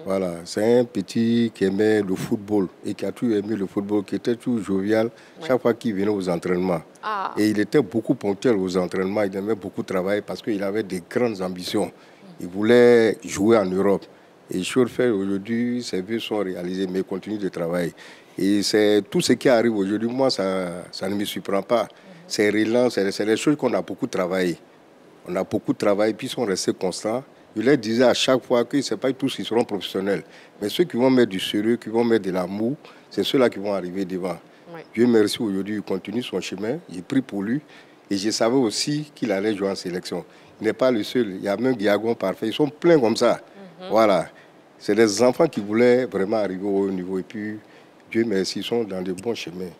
Voilà. C'est un petit qui aimait le football et qui a toujours aimé le football, qui était toujours jovial chaque fois qu'il venait aux entraînements. Ah. Et il était beaucoup ponctuel aux entraînements. Il aimait beaucoup travailler parce qu'il avait de grandes ambitions. Il voulait jouer en Europe. Et chose fait aujourd'hui, ses vœux sont réalisés, mais il continue de travailler. Et c'est tout ce qui arrive aujourd'hui, moi, ça ne me surprend pas. C'est relents, c'est des choses qu'on a beaucoup travaillé. On a beaucoup travaillé, puis ils sont restés constants. Je leur disais à chaque fois que ce n'est pas tous qui seront professionnels. Mais ceux qui vont mettre du sérieux, qui vont mettre de l'amour, c'est ceux-là qui vont arriver devant. Oui. Dieu merci, aujourd'hui, il continue son chemin. J'ai pris pour lui. Et je savais aussi qu'il allait jouer en sélection. Il n'est pas le seul. Il y a même Diagon parfait. Ils sont pleins comme ça. Voilà. C'est des enfants qui voulaient vraiment arriver au haut niveau. Et puis, Dieu merci, ils sont dans de bons chemins.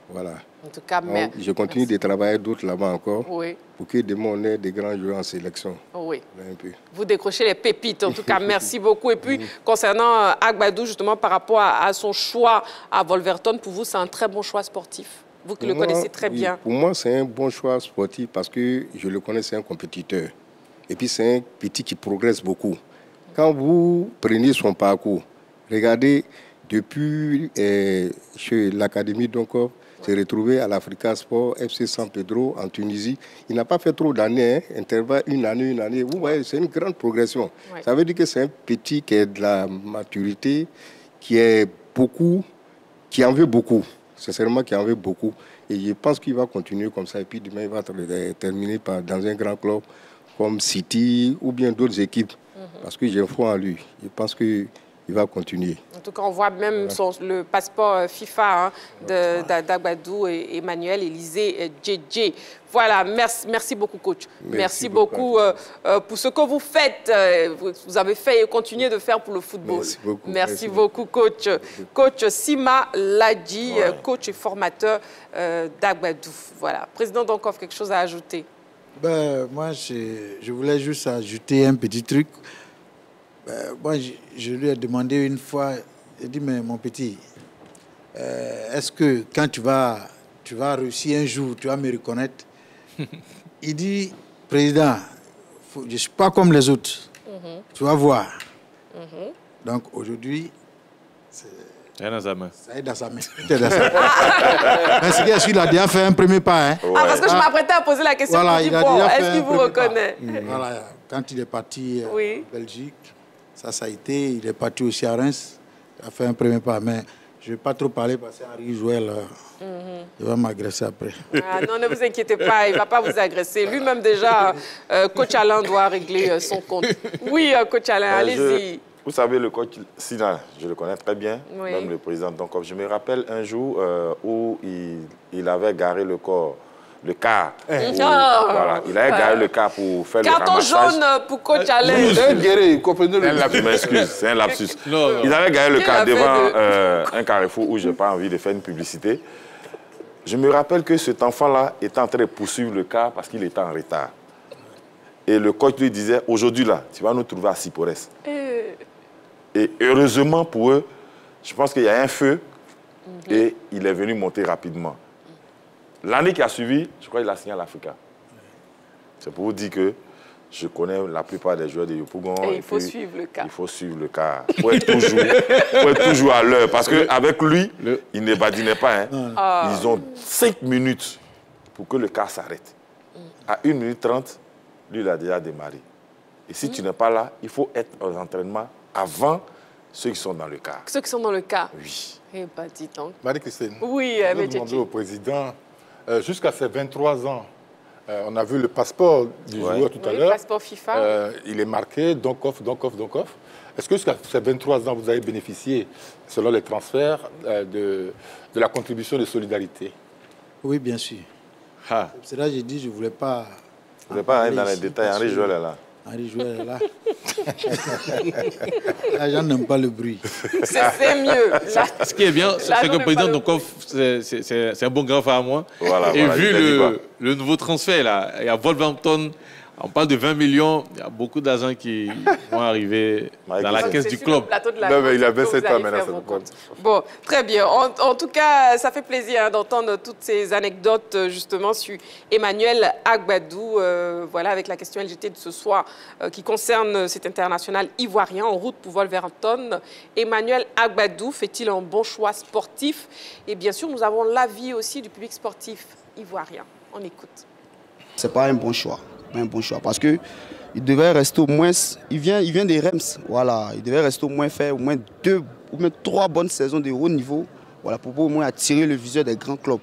Voilà. En tout cas, donc, je continue de travailler d'autres là-bas encore pour que demain on ait des grands joueurs en sélection. Oui. Un peu. Vous décrochez les pépites. En tout cas, merci beaucoup. Et puis, concernant Agbadou, justement, par rapport à son choix à Wolverhampton, pour vous, c'est un très bon choix sportif. Vous qui le connaissez très bien. Pour moi, c'est un bon choix sportif parce que je le connais, c'est un compétiteur. Et puis, c'est un petit qui progresse beaucoup. Quand vous prenez son parcours, regardez, depuis chez l'Académie d'Oncor, s'est retrouvé à l'Africa Sport, FC San Pedro, en Tunisie. Il n'a pas fait trop d'années, hein, intervalle une année. Vous voyez, c'est une grande progression. Ouais. Ça veut dire que c'est un petit qui a de la maturité, qui en veut beaucoup. Sincèrement, qui en veut beaucoup. Et je pense qu'il va continuer comme ça. Et puis demain, il va terminer dans un grand club comme City ou bien d'autres équipes. Parce que j'ai foi en lui. Je pense qu'il va continuer. En tout cas, on voit même le passeport FIFA d'Agbadou et Emmanuel Élisée Djedje. Voilà, merci beaucoup, coach. Merci beaucoup pour ce que vous faites. Vous avez fait et continuez de faire pour le football. Merci beaucoup, coach. Coach Sima Ladji, coach et formateur d'Agbadou. Voilà. Président Donkov, quelque chose à ajouter? Moi, je voulais juste ajouter un petit truc. Moi, je lui ai demandé une fois, j'ai dit, mais mon petit, est-ce que quand tu vas réussir un jour, tu vas me reconnaître? Il dit, président, je ne suis pas comme les autres. Tu vas voir. Donc aujourd'hui, ça est dans sa main. Ça est dans sa main. Mais c'est qu'il a déjà fait un premier pas. Hein. Ah, parce que je m'apprêtais à poser la question. Voilà, il a déjà est-ce qu'il vous reconnaît? Voilà, quand il est parti en Belgique, ça a été, il est parti aussi à Reims, il a fait un premier pas, mais je ne vais pas trop parler parce qu'Henri Joël, il va m'agresser après. Ah, non, ne vous inquiétez pas, il ne va pas vous agresser. Lui-même déjà, coach Alain doit régler son compte. Oui, coach Alain, allez-y. Vous savez, le coach Sina, je le connais très bien, même le président Donkov. Je me rappelle un jour où il avait garé le car. Voilà, il avait garé le car pour faire le ramassage. Carton jaune pour coach Alain. C'est un lapsus. Ils avaient garé le car devant un carrefour où je n'ai pas envie de faire une publicité. Je me rappelle que cet enfant-là était en train de poursuivre le car parce qu'il était en retard. Et le coach lui disait, aujourd'hui là, tu vas nous trouver à Sipores. Et heureusement pour eux, je pense qu'il y a un feu et il est venu monter rapidement. L'année qui a suivi, je crois qu'il a signé à l'Africa. C'est pour vous dire que je connais la plupart des joueurs de Yopougon. Et il faut suivre le cas. Il faut suivre le cas. Il faut être toujours à l'heure. Parce qu'avec lui, il ne badinait pas. Hein. Ils ont 5 minutes pour que le cas s'arrête. À 1 minute 30, lui, il a déjà démarré. Et si tu n'es pas là, il faut être aux entraînements avant ceux qui sont dans le cas. Ceux qui sont dans le cas? Oui. Eh bien, dis donc. Marie-Christine, oui, je vais demander au président, jusqu'à ses 23 ans, on a vu le passeport du joueur tout à l'heure. Le passeport FIFA. Il est marqué, donc off. Est-ce que jusqu'à ces 23 ans, vous avez bénéficié, selon les transferts, de la contribution de solidarité? Oui, bien sûr. C'est là que j'ai dit que je ne voulais pas... Vous ne voulez pas aller dans les détails, Henri Joël est là. Henri Joël est là. Là, j'en n'aime pas le bruit. C'est mieux. Là, ce qui est bien, c'est que le président Donkov, c'est un bon grand frère à moi. Voilà, et vu le nouveau transfert, là, il y a Wolverhampton, on parle de 20 millions, il y a beaucoup d'argent qui vont arriver dans la caisse du club. Non, mais il a 27 ans maintenant. Bon, très bien. En tout cas, ça fait plaisir d'entendre toutes ces anecdotes justement sur Emmanuel Agbadou. Voilà, avec la question LGT de ce soir qui concerne cet international ivoirien en route pour Wolverhampton. Emmanuel Agbadou fait-il un bon choix sportif? Et bien sûr, nous avons l'avis aussi du public sportif ivoirien. On écoute. C'est pas un bon choix. Un bon choix parce que il devait rester au moins, il vient des Reims, voilà, il devait rester au moins faire au moins 2 ou même 3 bonnes saisons de haut niveau, voilà, pour au moins attirer le viseur des grands clubs.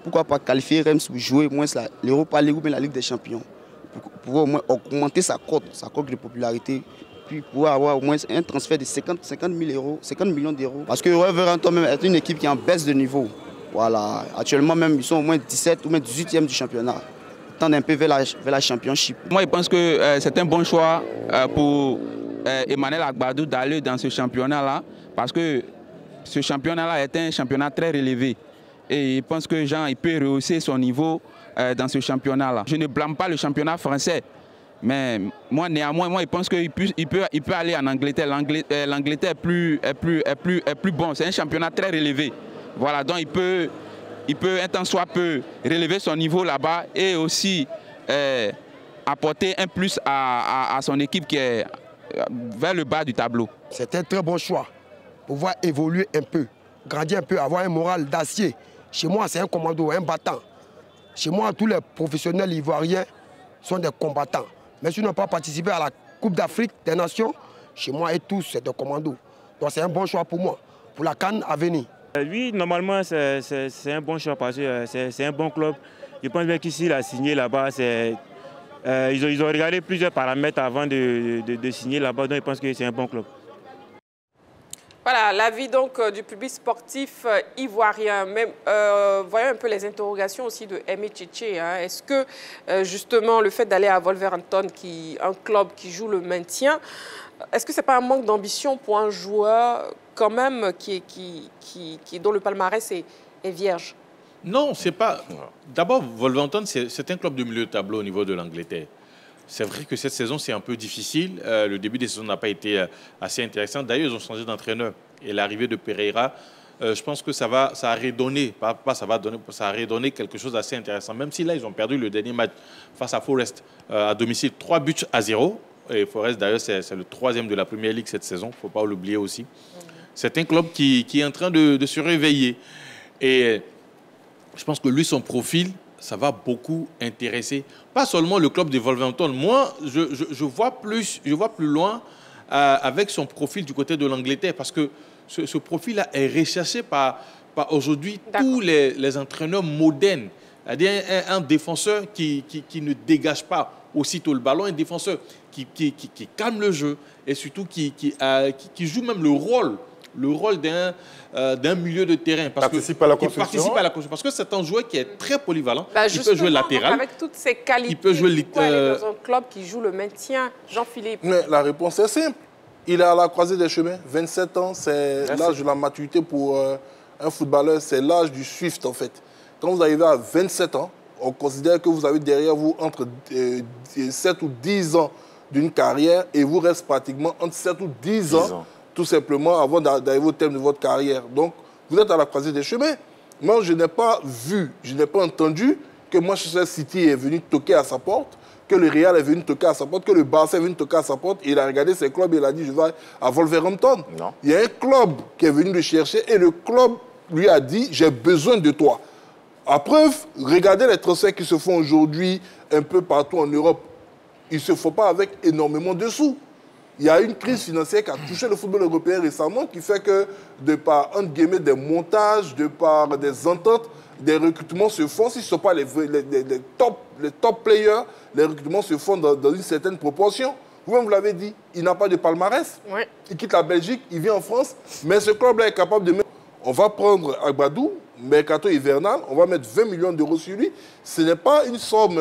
Pourquoi pas qualifier Reims pour jouer au moins l'Europa League ou même la Ligue des Champions, pour pouvoir au moins augmenter sa cote de popularité, puis pouvoir avoir au moins un transfert de 50 millions d'euros. Parce que Wolverhampton même est une équipe qui est en baisse de niveau, voilà, actuellement même ils sont au moins 17 ou même 18e du championnat. Tendre un peu vers la championship. Moi, je pense que c'est un bon choix pour Emmanuel Agbadou d'aller dans ce championnat-là, parce que ce championnat-là est un championnat très relevé. Et je pense que Jean il peut rehausser son niveau dans ce championnat-là. Je ne blâme pas le championnat français, mais moi, néanmoins, je pense qu'il peut aller en Angleterre. L'Angleterre est plus bon. C'est un championnat très relevé. Voilà, donc il peut un temps soit peu relever son niveau là-bas et aussi apporter un plus à son équipe qui est vers le bas du tableau. C'est un très bon choix. Pouvoir évoluer un peu, grandir un peu, avoir un moral d'acier. Chez moi, c'est un commando, un battant. Chez moi, tous les professionnels ivoiriens sont des combattants. Mais s'ils n'ont pas participé à la Coupe d'Afrique des Nations, chez moi, et tous, c'est des commandos. Donc c'est un bon choix pour moi, pour la CAN à venir. Oui, normalement, c'est un bon choix parce que c'est un bon club. Je pense bien qu'ici, il a signé là-bas. Ils ont regardé plusieurs paramètres avant de signer là-bas, donc je pense que c'est un bon club. Voilà, l'avis donc du public sportif ivoirien. Mais voyons un peu les interrogations aussi de Aimé Tchétché. Hein. Est-ce que justement le fait d'aller à Wolverhampton, un club qui joue le maintien, est-ce que ce n'est pas un manque d'ambition pour un joueur quand même dont le palmarès est vierge? Non, c'est pas... D'abord, Wolverhampton, c'est un club de milieu de tableau au niveau de l'Angleterre. C'est vrai que cette saison, c'est un peu difficile. Le début des saisons n'a pas été assez intéressant. D'ailleurs, ils ont changé d'entraîneur. Et l'arrivée de Pereira, je pense que ça a redonné, ça a redonné quelque chose d'assez intéressant. Même si là, ils ont perdu le dernier match face à Forest à domicile, 3-0. Et Forest, d'ailleurs, c'est le 3e de la Première Ligue cette saison. Il ne faut pas l'oublier aussi. C'est un club qui est en train de se réveiller. Et je pense que lui, son profil, ça va beaucoup intéresser. Pas seulement le club de Wolverhampton. Moi, je vois plus loin avec son profil du côté de l'Angleterre. Parce que ce profil-là est recherché par aujourd'hui tous les entraîneurs modernes. C'est-à-dire un défenseur qui ne dégage pas aussitôt le ballon, un défenseur qui calme le jeu et surtout qui joue même le rôle d'un milieu de terrain. Participe à la construction. Parce que c'est un joueur qui est très polyvalent. Il peut jouer latéral. Avec toutes ses qualités, il peut jouer aller dans un club qui joue le maintien, Jean-Philippe. Mais la réponse est simple. Il est à la croisée des chemins. 27 ans, c'est l'âge de la maturité pour un footballeur. C'est l'âge du Swift, en fait. quand vous arrivez à 27 ans, on considère que vous avez derrière vous entre 7 ou 10 ans d'une carrière et vous reste pratiquement entre 7 ou 10 ans, tout simplement, avant d'arriver au terme de votre carrière. Donc, vous êtes à la croisée des chemins. Moi, je n'ai pas vu, je n'ai pas entendu que Manchester City est venu toquer à sa porte, que le Real est venu toquer à sa porte, que le Barça est venu toquer à sa porte. Et il a regardé ses clubs et il a dit, je vais à Wolverhampton. Non. Il y a un club qui est venu le chercher et le club lui a dit, j'ai besoin de toi. À preuve, regardez les transferts qui se font aujourd'hui un peu partout en Europe. Il ne se faut pas avec énormément de sous. Il y a une crise financière qui a touché le football européen récemment qui fait que, de par, entre guillemets, des montages, de par des ententes, des recrutements se font. Si ce ne sont pas les top players, les recrutements se font dans une certaine proportion. Vous-même, vous l'avez dit, il n'a pas de palmarès. Oui. Il quitte la Belgique, il vient en France, mais ce club-là est capable de mettre... On va prendre Agbadou, mercato hivernal, on va mettre 20 millions d'euros sur lui. Ce n'est pas une somme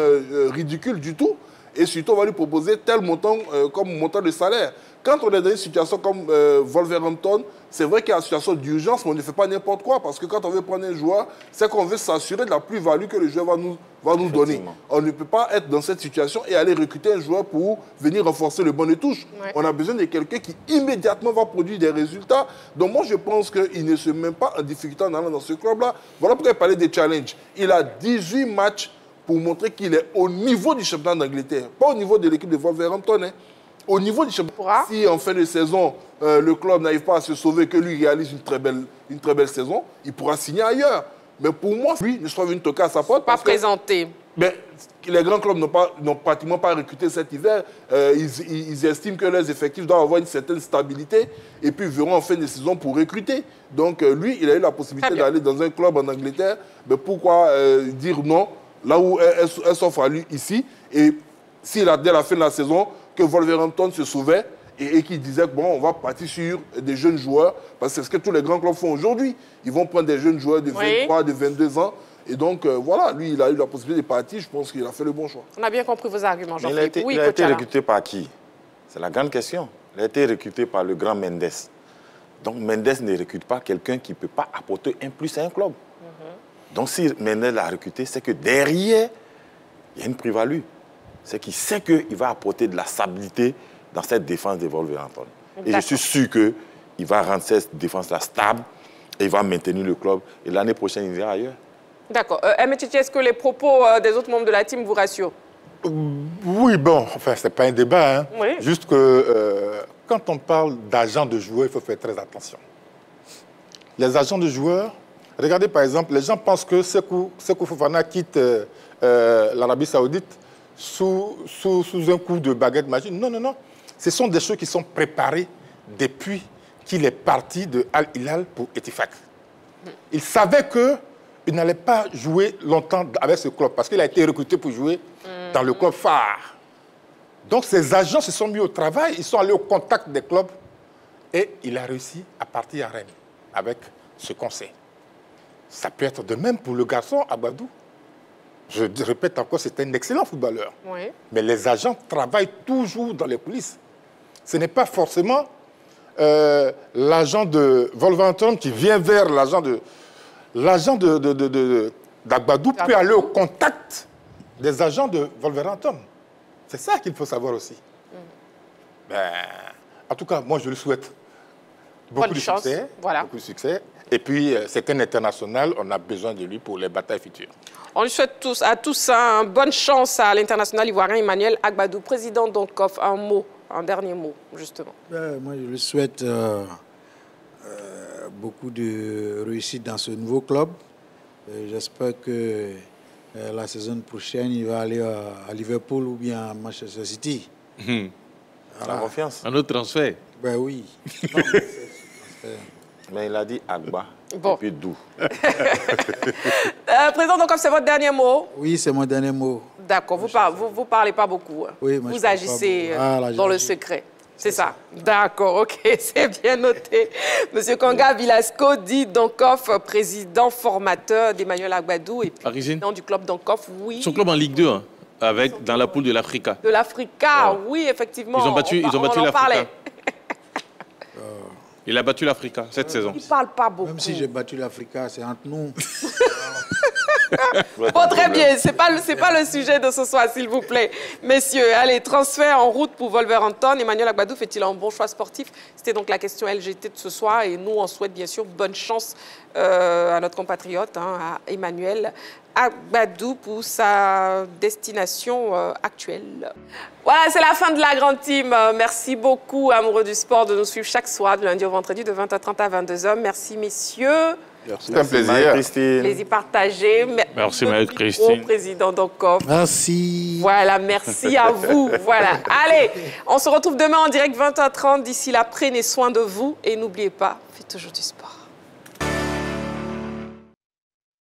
ridicule du tout. Et surtout, on va lui proposer tel montant comme montant de salaire. Quand on est dans une situation comme Wolverhampton, c'est vrai qu'il y a une situation d'urgence, mais on ne fait pas n'importe quoi. Parce que quand on veut prendre un joueur, c'est qu'on veut s'assurer de la plus-value que le joueur va nous donner. On ne peut pas être dans cette situation et aller recruter un joueur pour venir renforcer le banc de touche. Ouais. On a besoin de quelqu'un qui immédiatement va produire des résultats. Donc moi, je pense qu'il ne se met pas en difficulté en allant dans ce club-là. Voilà pourquoi il parlait des challenges. Il a 18 matchs pour montrer qu'il est au niveau du championnat d'Angleterre. Pas au niveau de l'équipe de Wolverhampton. Hein. Au niveau du championnat, si en fin de saison, le club n'arrive pas à se sauver, que lui réalise une très belle saison, il pourra signer ailleurs. Mais pour moi, lui ne sera venu toquer à sa porte. Pas présenté. Les grands clubs n'ont pratiquement pas recruté cet hiver. Ils estiment que leurs effectifs doivent avoir une certaine stabilité et puis verront en fin de saison pour recruter. Donc lui, il a eu la possibilité d'aller dans un club en Angleterre. Mais pourquoi dire non là où elle s'offre à lui ici? Et s'il a dès la fin de la saison que Wolverhampton se sauvait et qui disait que bon, on va partir sur des jeunes joueurs, parce que c'est ce que tous les grands clubs font aujourd'hui. Ils vont prendre des jeunes joueurs de 23, de 22 ans. Et donc, voilà, lui, il a eu la possibilité de partir. Je pense qu'il a fait le bon choix. On a bien compris vos arguments, Jean-Philippe. Il a été recruté par qui? C'est la grande question. Il a été recruté par le grand Mendes. Donc, Mendes ne recrute pas quelqu'un qui ne peut pas apporter un plus à un club. Donc, si Mendes l'a recruté, c'est que derrière, il y a une plus-value. C'est qu'il sait qu'il va apporter de la stabilité dans cette défense de Wolverhampton. Et je suis sûr qu'il va rendre cette défense-là stable et il va maintenir le club. Et l'année prochaine, il ira ailleurs. D'accord. Emetiti, est-ce que les propos des autres membres de la team vous rassurent? Oui, bon, enfin, ce n'est pas un débat. Hein. Oui. Juste que quand on parle d'agents de joueurs, il faut faire très attention. Les agents de joueurs, regardez par exemple, les gens pensent que Sékou Fofana quitte l'Arabie Saoudite sous un coup de baguette magique. Non, non, non. Ce sont des choses qui sont préparées depuis qu'il est parti de Al Hilal pour Etifak. Il savait qu'il n'allait pas jouer longtemps avec ce club parce qu'il a été recruté pour jouer dans le club phare. Donc, ces agents se sont mis au travail, ils sont allés au contact des clubs et il a réussi à partir à Rennes avec ce conseil. Ça peut être de même pour le garçon Agbadou. Je répète encore, c'est un excellent footballeur. Oui. Mais les agents travaillent toujours dans les coulisses. Ce n'est pas forcément l'agent de Wolverhampton qui vient vers l'agent de... L'agent d'Agbadou peut aller au contact des agents de Wolverhampton. C'est ça qu'il faut savoir aussi. En tout cas, moi, je le souhaite. Beaucoup de succès. Voilà. Beaucoup de succès. Et puis, c'est un international, on a besoin de lui pour les batailles futures. On lui souhaite à tous bonne chance à l'international ivoirien Emmanuel Agbadou, président d'ONCOF. Un mot, un dernier mot, justement. Moi, je lui souhaite beaucoup de réussite dans ce nouveau club. J'espère que la saison prochaine, il va aller à Liverpool ou bien à Manchester City. La confiance. Un autre transfert. Ben oui. Mais il a dit Agba, et puis Dou. Président d'ONCOF, c'est votre dernier mot? Oui, c'est mon dernier mot. D'accord, vous parlez pas beaucoup. Oui, vous agissez dans le secret. C'est ça. D'accord, ok, c'est bien noté. Monsieur Kanga Vilasco dit d'ONCOF, président formateur d'Emmanuel Agbadou et puis président du club d'ONCOF, oui. Son club en Ligue 2, hein, dans la poule de l'Africa. De l'Africa, oui, effectivement. Ils ont battu l'Africa. Il a battu l'Africa cette saison. Il ne parle pas beaucoup. Même si j'ai battu l'Africa, c'est entre nous. Bon, très bien. C'est pas le sujet de ce soir, s'il vous plaît. Messieurs, allez, transfert en route pour Wolverhampton. Emmanuel Agbadou fait-il un bon choix sportif? C'était donc la question LGT de ce soir. Et nous, on souhaite bien sûr bonne chance à notre compatriote, à Emmanuel Agbadou, pour sa destination actuelle. Voilà, c'est la fin de la grande team. Merci beaucoup, amoureux du sport, de nous suivre chaque soir, du lundi au vendredi, de 20h30 à 22h. Merci, messieurs. C'est un plaisir. Christine. Plaisir partagé. Merci, Marie-Christine. Au président Dokov. Merci. Voilà, merci à vous. Voilà. Allez, on se retrouve demain en direct 20h30. D'ici là, prenez soin de vous et n'oubliez pas, faites toujours du sport.